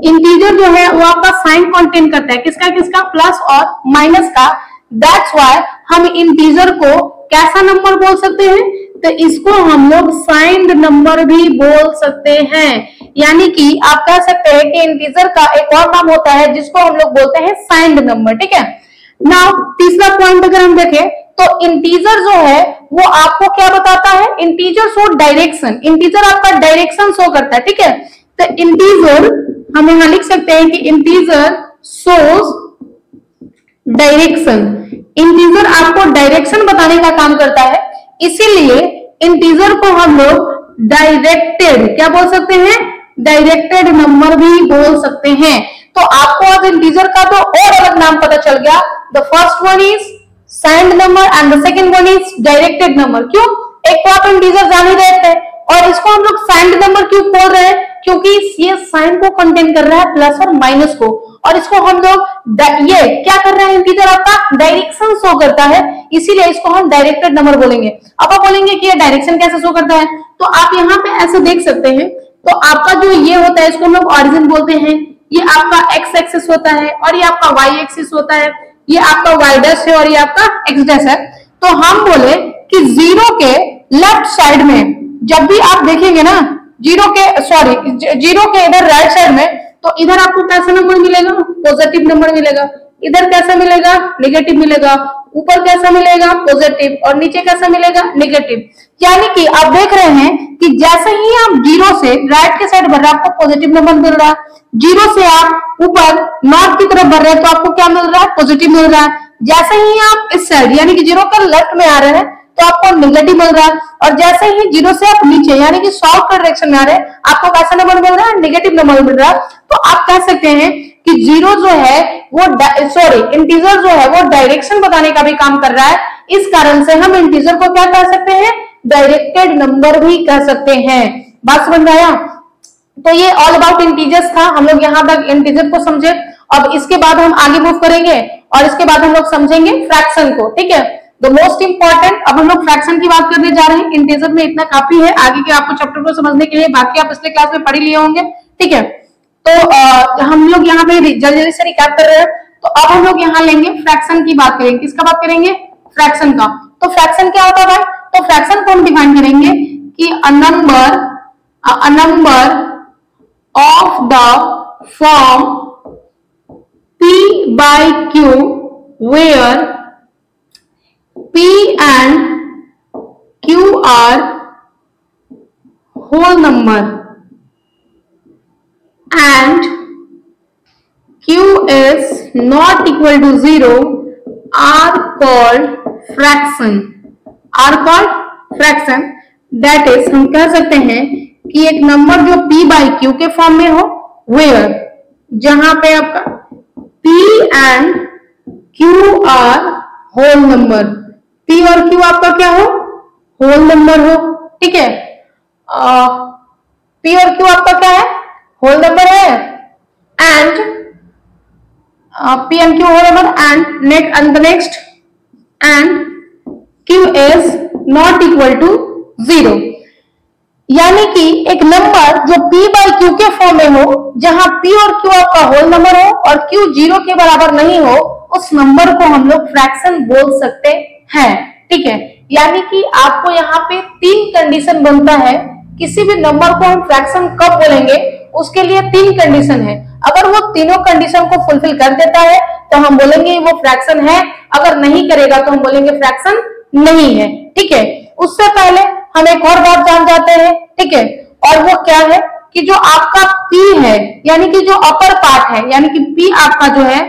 इंटीजर जो है वो आपका साइन कॉन्टेन करता है, किसका किसका, प्लस और माइनस का। दैट्स व्हाई हम इंटीजर को कैसा नंबर बोल सकते हैं, तो इसको हम लोग साइंड नंबर भी बोल सकते हैं। यानी कि आप कह सकते हैं कि इंटीजर का एक और नाम होता है जिसको हम लोग बोलते हैं साइंड नंबर, ठीक है। नाउ तीसरा पॉइंट अगर हम देखें तो इंटीजर जो है वो आपको क्या बताता है, इंटीजर शो डायरेक्शन, इंटीजर आपका डायरेक्शन शो करता है, ठीक है। तो इंटीजर हम यहां लिख सकते हैं कि इंटीजर शोज डायरेक्शन, इंटीजर आपको डायरेक्शन बताने का काम करता है, इसीलिए इंटीजर को हम लोग डायरेक्टेड क्या बोल सकते हैं, डायरेक्टेड नंबर भी बोल सकते हैं। तो आपको आज इंटीजर का तो और अलग नाम पता चल गया। The first one is signed number and the second one is directed number. क्यों, एक तो आप इंटीजर जान ही रहे थे और इसको हम लोग साइंड नंबर क्यों बोल रहे हैं, क्योंकि ये साइन को कंटेन कर रहा है, प्लस और माइनस को, और इसको हम लोग ये क्या कर रहे हैं, इंटीजर आपका डायरेक्शन शो करता है, इसीलिए इसको हम डायरेक्टेड नंबर बोलेंगे। अब आप बोलेंगे कि ये डायरेक्शन कैसे शो करता है, तो आप यहाँ पे ऐसे देख सकते हैं। तो आपका जो ये होता है इसको हम लोग ऑरिजिन बोलते हैं, ये आपका एक्स एक्सिस होता है और ये आपका वाई एक्सिस होता है। ये आपका y डैश है और ये आपका x डैश है। तो हम बोले कि जीरो के लेफ्ट साइड में जब भी आप देखेंगे ना, जीरो के इधर राइट साइड में, तो इधर आपको कैसा नंबर मिलेगा? पॉजिटिव नंबर मिलेगा। इधर कैसा मिलेगा? नेगेटिव मिलेगा। ऊपर कैसा मिलेगा? पॉजिटिव। और नीचे कैसा मिलेगा? नेगेटिव। यानी कि आप देख रहे हैं कि जैसे ही आप जीरो से राइट के साइड बढ़ रहे हैं आपको पॉजिटिव नंबर मिल रहा है, जीरो से आप ऊपर नॉर्थ की तरफ बढ़ रहे हैं तो आपको क्या मिल रहा है? पॉजिटिव मिल रहा है। जैसे ही आप इस साइड यानी कि जीरो का लेफ्ट में आ रहे हैं तो आपको नेगेटिव मिल रहा है, और जैसे ही जीरो से आप नीचे यानी कि साउथ के डायरेक्शन में आ रहे हैं आपको कैसा नंबर मिल रहा है? नेगेटिव नंबर मिल रहा है। तो आप कह सकते हैं कि जीरो जो है वो इंटीजर जो है वो डायरेक्शन बताने का भी काम कर रहा है। इस कारण से हम इंटीजर को क्या कह सकते हैं? डायरेक्टेड नंबर भी कह सकते हैं। बात समझ में आया? तो ये ऑल अबाउट इंटीजर्स था। हम लोग यहाँ तक इंटीजर को समझे। अब इसके बाद हम आगे मूव करेंगे और इसके बाद हम लोग समझेंगे फ्रैक्शन को। ठीक है, द मोस्ट इंपॉर्टेंट। अब हम लोग फ्रैक्शन की बात करने जा रहे हैं। इंटीजर में इतना काफी है, आगे के आपको चैप्टर को समझने के लिए बाकी आप पिछले क्लास में पढ़ लिए होंगे। ठीक है, तो हम लोग यहाँ पे जल्दी से रिकैप कर रहे हैं। तो अब हम लोग यहाँ लेंगे फ्रैक्शन की बात करेंगे। किसका बात करेंगे? फ्रैक्शन का। तो फ्रैक्शन क्या होता है भाई? तो फ्रैक्शन को हम डिफाइन करेंगे कि a number of the form p by q where p and q are whole number and q is not equal to 0 are called fraction। that is हम कह सकते हैं कि एक नंबर जो p by q के फॉर्म में हो, where जहां पे आपका p and q are whole number, p और q आपका क्या हो? whole number हो। ठीक है, p और q आपका क्या है? whole number है। and p and q whole number and the next and q is not equal to 0। यानी कि एक नंबर जो p by q के फॉर्म में हो, जहां p और q आपका होल नंबर हो और q 0 के बराबर नहीं हो, उस नंबर को हम लोग फ्रैक्शन बोल सकते हैं। ठीक है, यानी कि आपको यहाँ पे 3 कंडीशन बनता है। किसी भी नंबर को हम फ्रैक्शन कब बोलेंगे, उसके लिए 3 कंडीशन है। अगर वो तीनों कंडीशन को फुलफिल कर देता है तो हम बोलेंगे वो फ्रैक्शन है, अगर नहीं करेगा तो हम बोलेंगे फ्रैक्शन नहीं है। ठीक है, उससे पहले हम एक और बात जान जाते हैं। ठीक है, और वो क्या है कि जो आपका p है यानी कि जो अपर पार्ट है, यानी कि p आपका जो है,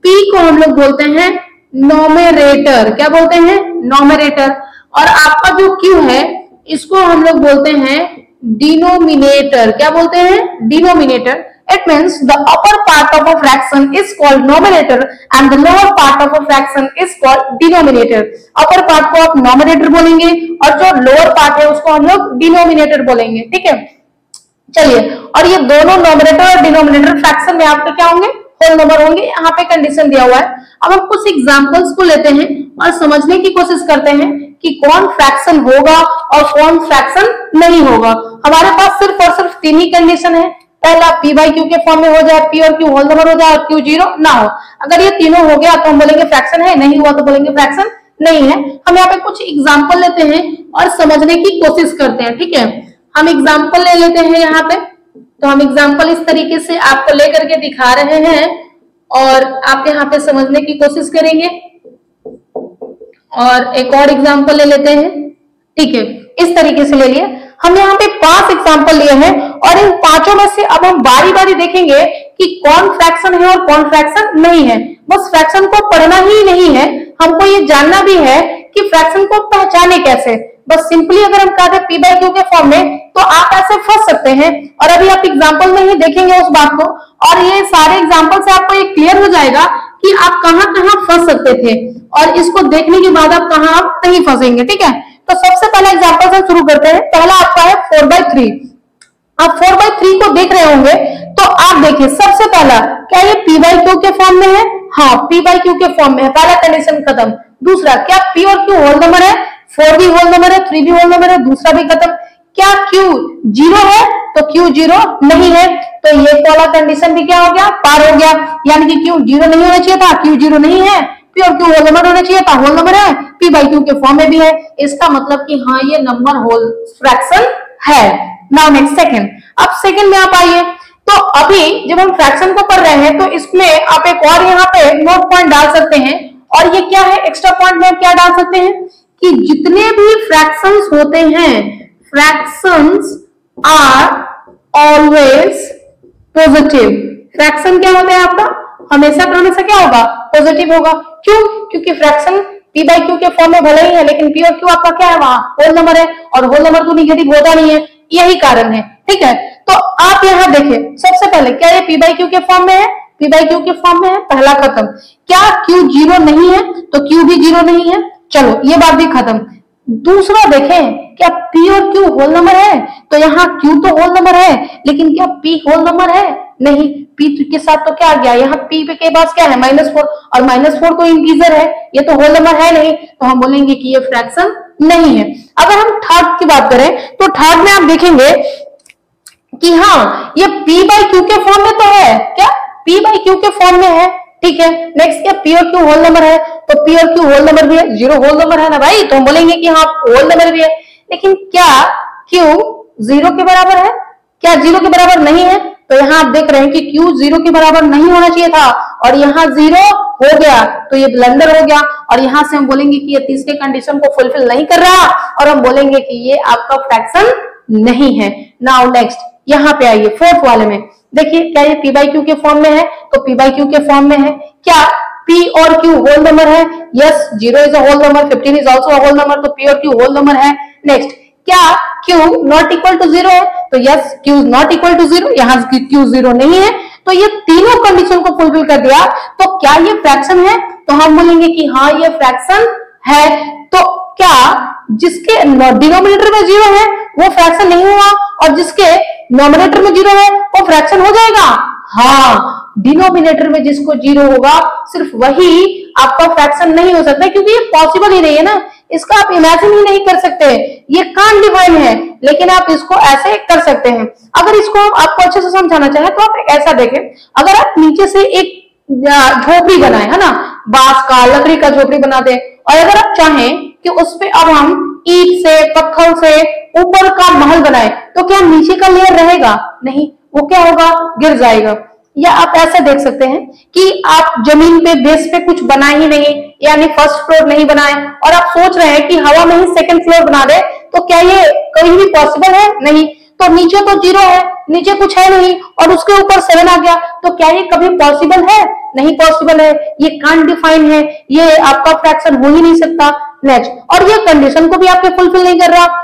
p को हम लोग बोलते हैं नोमेरेटर। क्या बोलते हैं? नोमेरेटर। और आपका जो q है इसको हम लोग बोलते हैं डिनोमिनेटर। क्या बोलते हैं? Denominator. It means the upper part of a fraction is called numerator and the lower part of a fraction is called denominator। upper part को आप numerator बोलेंगे और जो lower part है उसको हम लोग denominator बोलेंगे। ठीक है, चलिए, और ये दोनों numerator और denominator fraction में आपके क्या होंगे? whole number होंगे। यहाँ पे कंडीशन दिया हुआ है। अब हम कुछ एग्जांपल्स को लेते हैं और समझने की कोशिश करते हैं कि कौन फ्रैक्शन होगा और कौन फ्रैक्शन नहीं होगा। हमारे पास सिर्फ और सिर्फ 3 ही कंडीशन है। पहला p by q के फॉर्म में हो जाए, p और q होल नंबर हो जाए और q 0 ना हो। अगर ये तीनों हो गया तो हम बोलेंगे फ्रैक्शन है, नहीं हुआ तो बोलेंगे फ्रैक्शन नहीं है। हम यहाँ पे कुछ एग्जांपल लेते हैं और समझने की कोशिश करते हैं। ठीक है, हम एग्जांपल ले लेते हैं यहाँ पे। तो हम एग्जांपल इस तरीके से आपको लेकर के दिखा रहे हैं और आप यहाँ पे समझने की कोशिश करेंगे। और एक और एग्जांपल ले लेते हैं। ठीक है, इस तरीके से ले लिए। हम यहाँ पे 5 एग्जांपल लिए हैं और इन 5 में से अब हम बारी बारी देखेंगे कि कौन फ्रैक्शन है और कौन फ्रैक्शन नहीं है। बस फ्रैक्शन को पढ़ना ही नहीं है, हमको ये जानना भी है कि फ्रैक्शन को पहचाने कैसे। बस सिंपली अगर हम कहते हैं p by q के फॉर्म में तो आप ऐसे फंस सकते हैं। और अभी आप एग्जांपल में ही देखेंगे उस बात को, और ये सारे एग्जांपल से आपको ये क्लियर हो जाएगा कि आप कहाँ कहाँ फंस सकते थे, और इसको देखने के बाद आप कहाँ आप नहीं फंसेंगे। ठीक है, तो सबसे पहला एग्जांपल से शुरू करते हैं। पहला आपका है 4/3। आप 4/3 को देख रहे होंगे तो आप देखिए, सबसे पहला क्या ये p by q के फॉर्म में है? हाँ, p by q के फॉर्म में है। पहला कंडीशन खत्म। दूसरा, क्या p और q होल नंबर है? 4 भी होल नंबर है, 3 भी होल नंबर है, दूसरा भी खत्म। क्या q 0 है? तो q 0 नहीं है, तो ये वाला कंडीशन भी क्या हो गया? पार हो गया। यानी कि q 0 नहीं होना चाहिए था, q 0 नहीं है पी और क्यू होल नंबर होना चाहिए था, होल नंबर है, पी बाई क्यू के फॉर्म में भी है, इसका मतलब कि हाँ ये नंबर होल फ्रैक्शन है। नाउ नेक्स्ट सेकंड, अब सेकंड में आप आइए, तो अभी जब हम फ्रैक्शन को कर रहे हैं तो इसमें आप एक और यहाँ पे नोट पॉइंट डाल सकते हैं, और ये क्या है एक्स्ट्रा पॉइंट में क्या डाल सकते हैं कि जितने भी फ्रैक्शंस होते हैं, fractions are always positive. Fraction क्या होता है आपका, हमेशा का हमेशा क्या होगा, पॉजिटिव होगा। क्यों, क्योंकि फ्रैक्शन पी बाई क्यू के फॉर्म में भले ही है, लेकिन पी और क्यू आपका क्या है, वहां होल नंबर है, और होल नंबर तो निगेटिव होता नहीं है, यही कारण है। ठीक है, तो आप यहाँ देखिए, सबसे पहले क्या ये पी बाई क्यू के फॉर्म में है, पी बाई क्यू के फॉर्म में है, पहला खत्म। क्या क्यू जीरो नहीं है, तो क्यू भी जीरो नहीं है, चलो ये बात भी खत्म। दूसरा देखें, क्या पी और क्यू होल नंबर है, तो यहाँ क्यू तो होल नंबर है, लेकिन क्या पी होल नंबर है, नहीं, पी के साथ तो क्या आ गया, यहाँ पी के पास क्या है -4, और -4 तो इंटीजर है, ये तो होल नंबर है नहीं, तो हम बोलेंगे कि ये फ्रैक्शन नहीं है। अगर हम थर्ड की बात करें तो थर्ड में आप देखेंगे कि हाँ ये पी बाई क्यू के फॉर्म में तो है, क्या पी बाई क्यू के फॉर्म में है। ठीक है, नेक्स्ट क्या पी और क्यू होल नंबर है, तो पी और क्यू होल नंबर भी है, जीरो होल नंबर है ना भाई, तो हम बोलेंगे कि हाँ होल नंबर भी है। लेकिन क्या क्यू जीरो के बराबर है, क्या जीरो के बराबर नहीं है, तो यहाँ आप देख रहे हैं कि क्यू जीरो के बराबर नहीं होना चाहिए था, और यहाँ जीरो हो गया, तो ये ब्लंडर हो गया, और यहाँ से हम बोलेंगे कि ये तीसरे कंडीशन को फुलफिल नहीं कर रहा, और हम बोलेंगे कि ये आपका फ्रैक्शन नहीं है। नाउ नेक्स्ट यहाँ पे आइए फोर्थ वाले में, देखिए क्या ये पी बाई क्यू के फॉर्म में है, तो पी बाई क्यू के फॉर्म में है। क्या पी और क्यू होल नंबर है, yes, 0 is a whole number, 15 is also a whole number, तो पी और क्यू होल नंबर है। नेक्स्ट, क्या क्यू नॉट इक्वल टू 0 है, तो yes Q not equal to 0, यहाँ क्यू 0 नहीं है, तो ये तीनों कंडीशन को फुलफिल कर दिया, तो क्या ये फ्रैक्शन है, तो हम बोलेंगे कि हाँ ये फ्रैक्शन है। तो क्या जिसके डिनोमिनेटर में 0 है वो फ्रैक्शन नहीं हुआ, और जिसके नोमिनेटर में 0 है वो फ्रैक्शन हो जाएगा। हाँ, डिनोमिनेटर में जिसको 0 होगा सिर्फ वही आपका फ्रैक्शन नहीं हो सकता, क्योंकि ये पॉसिबल ही नहीं है ना, इसका आप इमेजिन ही नहीं कर सकते, ये कांट डिफाइन है, लेकिन आप इसको ऐसे कर सकते हैं। अगर इसको आपको अच्छे से समझाना चाहे तो आप ऐसा देखें, अगर आप नीचे से एक झोपड़ी बनाए, है ना, बांस का लकड़ी का झोपड़ी बना दे, और अगर आप चाहें कि उस पे अब हम ईंट से पत्थर से ऊपर का महल बनाए, तो क्या नीचे का लेयर रहेगा, नहीं, वो क्या होगा, गिर जाएगा। या आप ऐसा देख सकते हैं कि आप जमीन पे बेस पे कुछ बना ही नहीं, यानी फर्स्ट फ्लोर नहीं बनाए, और आप सोच रहे हैं कि हवा में ही सेकंड फ्लोर बना दे, तो क्या ये कहीं भी पॉसिबल है, नहीं। तो नीचे तो 0 है, नीचे कुछ है नहीं, और उसके ऊपर 7 आ गया, तो क्या ये कभी पॉसिबल है, नहीं पॉसिबल है, ये कांट डिफाइन है, ये आपका फ्रैक्शन हो ही नहीं सकता। नेक्स्ट, और ये कंडीशन को भी आपके फुलफिल नहीं कर रहा।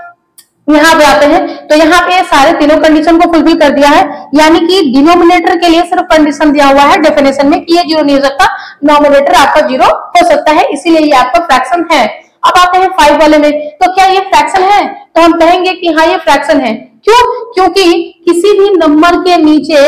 यहाँ पे आते हैं तो यहाँ पे सारे तीनों कंडीशन को फुलफिल कर दिया है, यानी कि डिनोमिनेटर के लिए सिर्फ कंडीशन दिया हुआ है डेफिनेशन में कि ये 0 नहीं हो सकता, नोमिनेटर आपका 0 हो सकता है, इसीलिए ये आपका फ्रैक्शन है। अब आते हैं 5 वाले में, तो क्या ये फ्रैक्शन है, तो हम कहेंगे कि हाँ ये फ्रैक्शन है। क्यों, क्योंकि किसी भी नंबर के नीचे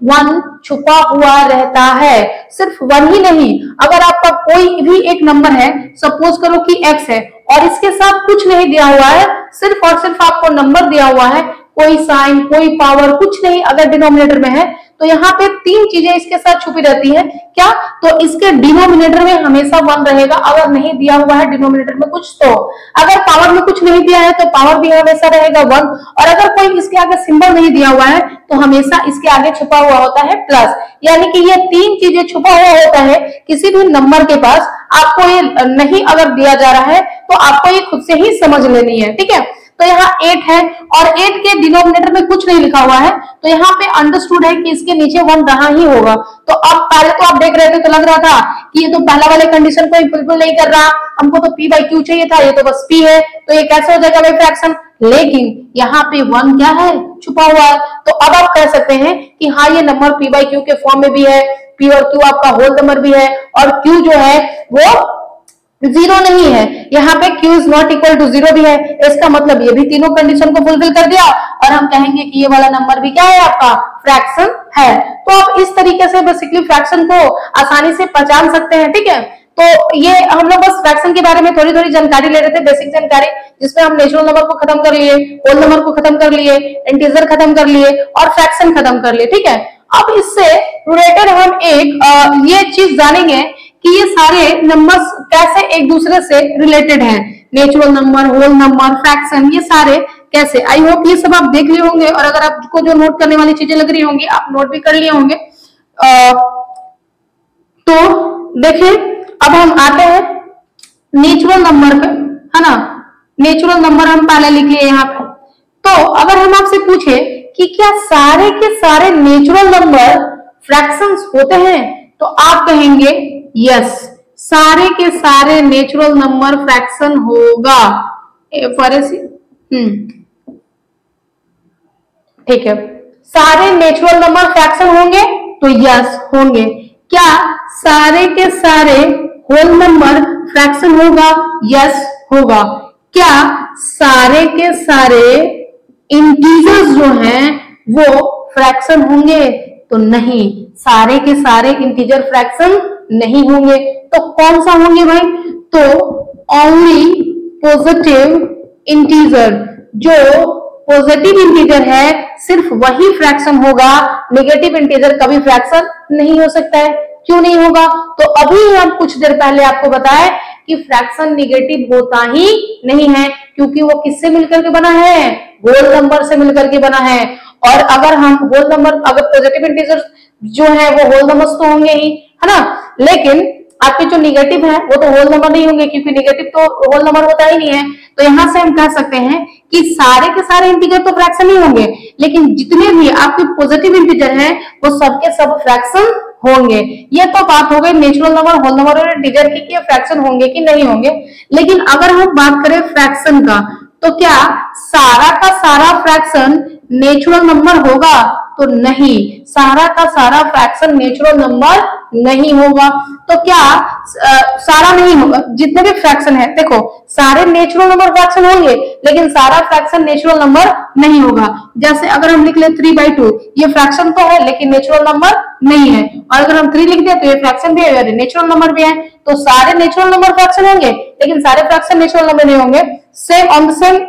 1 छुपा हुआ रहता है, सिर्फ 1 ही नहीं, अगर आपका कोई भी एक नंबर है, सपोज करो कि x है, और इसके साथ कुछ नहीं दिया हुआ है, सिर्फ और सिर्फ आपको नंबर दिया हुआ है, कोई साइन कोई पावर कुछ नहीं, अगर डिनोमिनेटर में है, तो यहाँ पे 3 चीजें इसके साथ छुपी रहती हैं। क्या, तो इसके डिनोमिनेटर में हमेशा 1 रहेगा, अगर नहीं दिया हुआ है डिनोमिनेटर में कुछ, तो अगर पावर में कुछ नहीं दिया है तो पावर भी हमेशा रहेगा 1, और अगर कोई इसके आगे सिंबल नहीं दिया हुआ है तो हमेशा इसके आगे छुपा हुआ होता है प्लस, यानी कि ये 3 चीजें छुपा हुआ होता है किसी भी नंबर के पास। आपको ये नहीं अगर दिया जा रहा है तो आपको ये खुद से ही समझ लेनी है, ठीक है। तो यहाँ 8 है, और 8 के डिनोमिनेटर में कुछ नहीं लिखा हुआ है, तो यहाँ पे अंडरस्टूड है कि इसके नीचे 1 रहा ही होगा। तो अब पहले तो आप देख रहे थे तो लग रहा था कि ये तो पहला वाले कंडीशन को फुलफिल नहीं कर रहा, हमको तो p बाई क्यू चाहिए था, ये तो बस p है, तो ये कैसे हो जाएगा भाई फ्रैक्शन। लेकिन यहाँ पे 1 क्या है, छुपा हुआ है, तो अब आप कह सकते हैं कि हाँ ये नंबर p बाई क्यू के फॉर्म में भी है, p और q आपका होल नंबर भी है, और q जो है वो 0 नहीं है, यहाँ पे q is not equal to 0 भी है, इसका मतलब ये भी तीनों कंडीशन को फुलफिल कर दिया, और हम कहेंगे कि ये वाला नंबर भी क्या है, आपका फ्रैक्शन है। तो आप इस तरीके से बेसिकली फ्रैक्शन को आसानी से पहचान सकते हैं, ठीक है। तो ये हम लोग बस फ्रैक्शन के बारे में थोड़ी थोड़ी जानकारी ले रहे थे, बेसिक जानकारी, जिसमें हम नेचुरल नंबर को खत्म कर लिए, होल नंबर को खत्म कर लिए, इंटीजर खत्म कर लिए, और फ्रैक्शन खत्म कर लिए, ठीक है। अब इससे रिलेटेड हम एक ये चीज जानेंगे कि ये सारे नंबर्स कैसे एक दूसरे से रिलेटेड हैं, natural number, whole number, fraction, ये सारे कैसे। आई होप ये सब आप देख लिए होंगे, और अगर आपको जो नोट करने वाली चीजें लग रही होंगी आप नोट भी कर लिए होंगे। तो देखिए अब हम आते हैं नेचुरल नंबर पे, है ना। नेचुरल नंबर हम पहले लिख लिए यहाँ पे। तो अगर हम आपसे पूछे कि क्या सारे के सारे नेचुरल नंबर फ्रैक्शंस होते हैं, तो आप कहेंगे यस, सारे के सारे नेचुरल नंबर फ्रैक्शन होगा। ठीक है, सारे नेचुरल नंबर फ्रैक्शन होंगे, तो यस होंगे। क्या सारे के सारे होल नंबर फ्रैक्शन होगा? यस होगा। क्या सारे के सारे इंटीजर्स जो हैं वो फ्रैक्शन होंगे? तो नहीं, सारे के सारे इंटीजर फ्रैक्शन नहीं होंगे। तो कौन सा होंगे भाई? तो ओनली पॉजिटिव इंटीजर, जो पॉजिटिव इंटीजर है सिर्फ वही फ्रैक्शन होगा, नेगेटिव इंटीजर कभी फ्रैक्शन नहीं हो सकता है। क्यों नहीं होगा? तो अभी हम कुछ देर पहले आपको बताएं कि फ्रैक्शन नेगेटिव होता ही नहीं है, क्योंकि वो किससे मिलकर के बना है? होल नंबर से मिलकर के बना है। और अगर हम होल नंबर, अगर पॉजिटिव इंटीजर जो है वो होल नंबर्स तो होंगे ही, है ना, लेकिन आपके जो नेगेटिव है वो तो होल नंबर नहीं होंगे, क्योंकि नेगेटिव तो होल नंबर होता ही नहीं है। तो यहां से हम कह सकते हैं कि सारे के सारे इंटीजर तो फ्रैक्शन नहीं होंगे, लेकिन जितने भी आपके पॉजिटिव इंटीजर हैं वो सबके सब फ्रैक्शन होंगे। ये तो बात हो गई नेचुरल नंबर, होल नंबर और इंटीजर की कि फ्रैक्शन होंगे कि नहीं होंगे। लेकिन अगर हम बात करें फ्रैक्शन का, तो क्या सारा का सारा फ्रैक्शन नेचुरल नंबर होगा? तो नहीं, सारा का सारा फ्रैक्शन नेचुरल नंबर नहीं होगा। तो क्या सारा नहीं होगा? जितने भी फ्रैक्शन है, देखो सारे नेचुरल नंबर फ्रैक्शन होंगे, लेकिन सारा फ्रैक्शन नेचुरल नंबर नहीं होगा। जैसे अगर हम लिख ले 3/2, ये फ्रैक्शन तो है लेकिन नेचुरल नंबर नहीं है। और अगर हम 3 लिख दिया तो ये फ्रैक्शन भी है, नेचुरल नंबर भी है। तो सारे नेचुरल नंबर फ्रैक्शन होंगे, लेकिन सारे फ्रैक्शन नेचुरल नंबर नहीं होंगे। सेम ऑन द सेम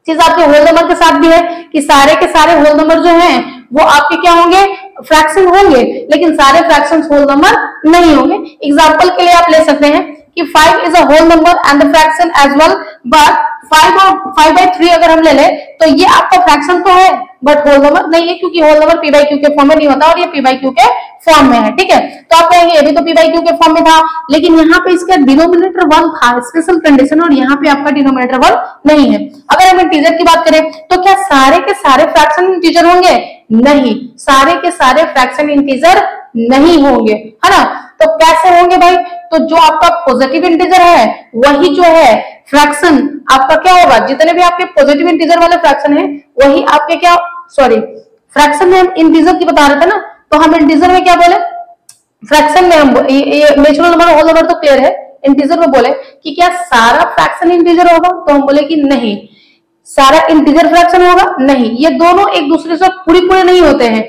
चीज आपके होल नंबर के साथ भी है कि सारे के सारे होल नंबर जो हैं वो आपके क्या होंगे? फ्रैक्शन होंगे, लेकिन सारे फ्रैक्शंस होल नंबर नहीं होंगे। एग्जांपल के लिए आप ले सकते हैं कि 5 is a whole number and the fraction as well, but 5/3 अगर हम ले ले तो ये आपका फ्रैक्शन तो है बट होल नंबर नहीं है, क्योंकि होल नंबर p/q के फॉर्म में नहीं होता और ये p/q के फॉर्म में है। ठीक है, तो आप कहेंगे ये भी तो p/q के फॉर्म में था, लेकिन यहाँ पे इसका डिनोमिनेटर 1 था, स्पेशल कंडीशन, और यहाँ पे आपका डिनोमिनेटर 1 नहीं है। अगर हम इंटीजर की बात करें तो क्या सारे के सारे फ्रैक्शन इंटीजर होंगे? नहीं, सारे के सारे फ्रैक्शन इंटीजर नहीं होंगे, है ना। तो कैसे होंगे भाई? तो जो आपका पॉजिटिव इंटीजर है वही जो है फ्रैक्शन आपका क्या होगा? जितने भी आपके पॉजिटिव इंटीजर वाले फ्रैक्शन है वही आपके क्या, सॉरी फ्रैक्शन में हम इंटीजर की बता रहे थे ना, तो हम इंटीजर में क्या बोले? फ्रैक्शन में हम नेचुरल नंबर होल नंबर तो क्लियर है, इंटीजर में बोले कि क्या सारा फ्रैक्शन इंटीजर होगा? तो हम बोले कि नहीं, सारा इंटीजर फ्रैक्शन होगा नहीं, ये दोनों एक दूसरे से पूरी नहीं होते हैं।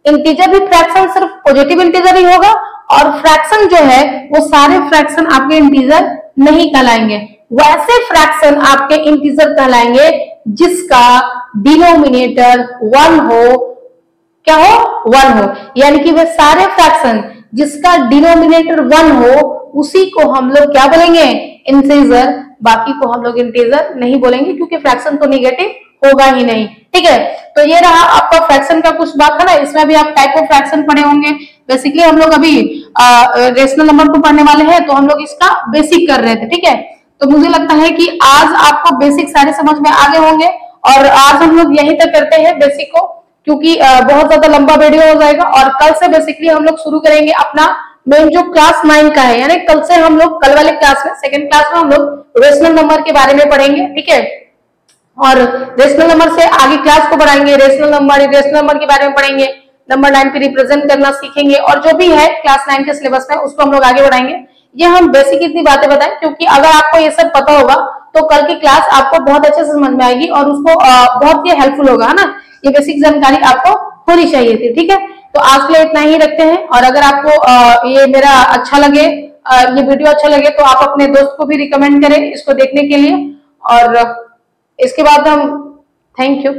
इंटीजर भी फ्रैक्शन सिर्फ पॉजिटिव इंटीजर ही होगा, और फ्रैक्शन जो है वो सारे फ्रैक्शन आपके इंटीजर नहीं कहलाएंगे। वैसे फ्रैक्शन आपके इंटीजर कहलाएंगे जिसका डिनोमिनेटर 1 हो, क्या हो? 1 हो, यानी कि वे सारे फ्रैक्शन जिसका डिनोमिनेटर 1 हो उसी को हम लोग क्या बोलेंगे? इंटीजर। बाकी को हम लोग इंटीजर नहीं बोलेंगे, क्योंकि फ्रैक्शन तो नेगेटिव होगा ही नहीं। ठीक है, तो ये रहा आपका फ्रैक्शन का कुछ बात है ना। इसमें भी आप टाइप ऑफ फ्रैक्शन पढ़े होंगे। बेसिकली हम लोग अभी रेशनल नंबर को पढ़ने वाले हैं, तो हम लोग इसका बेसिक कर रहे थे। ठीक है, तो मुझे लगता है कि आज आपको बेसिक सारे समझ में आ गए होंगे, और आज हम लोग यहीं तक करते हैं बेसिक को, क्योंकि बहुत ज्यादा लंबा वीडियो हो जाएगा। और कल से बेसिकली हम लोग शुरू करेंगे अपना मेन जो क्लास 9 का है, यानी कल से हम लोग, कल वाले क्लास में, सेकंड क्लास में हम लोग रेशनल नंबर के बारे में पढ़ेंगे। ठीक है, और रेशनल नंबर से आगे क्लास को बढ़ाएंगे, रेशनल नंबर के बारे में पढ़ेंगे, नंबर 9 पे रिप्रेजेंट करना सीखेंगे, और जो भी है क्लास 9 के सिलेबस में उसको हम लोग आगे बढ़ाएंगे। ये हम बेसिक इतनी बातें बताएं, क्योंकि अगर आपको ये सब पता होगा तो कल की क्लास आपको बहुत अच्छे से समझ में आएगी और उसको बहुत ही हेल्पफुल होगा, है ना। ये बेसिक जानकारी आपको होनी चाहिए थी। ठीक है, तो आज के लिए इतना ही रखते हैं। और अगर आपको ये मेरा अच्छा लगे, ये वीडियो अच्छा लगे, तो आप अपने दोस्त को भी रिकमेंड करें इसको देखने के लिए। और इसके बाद हम थैंक यू।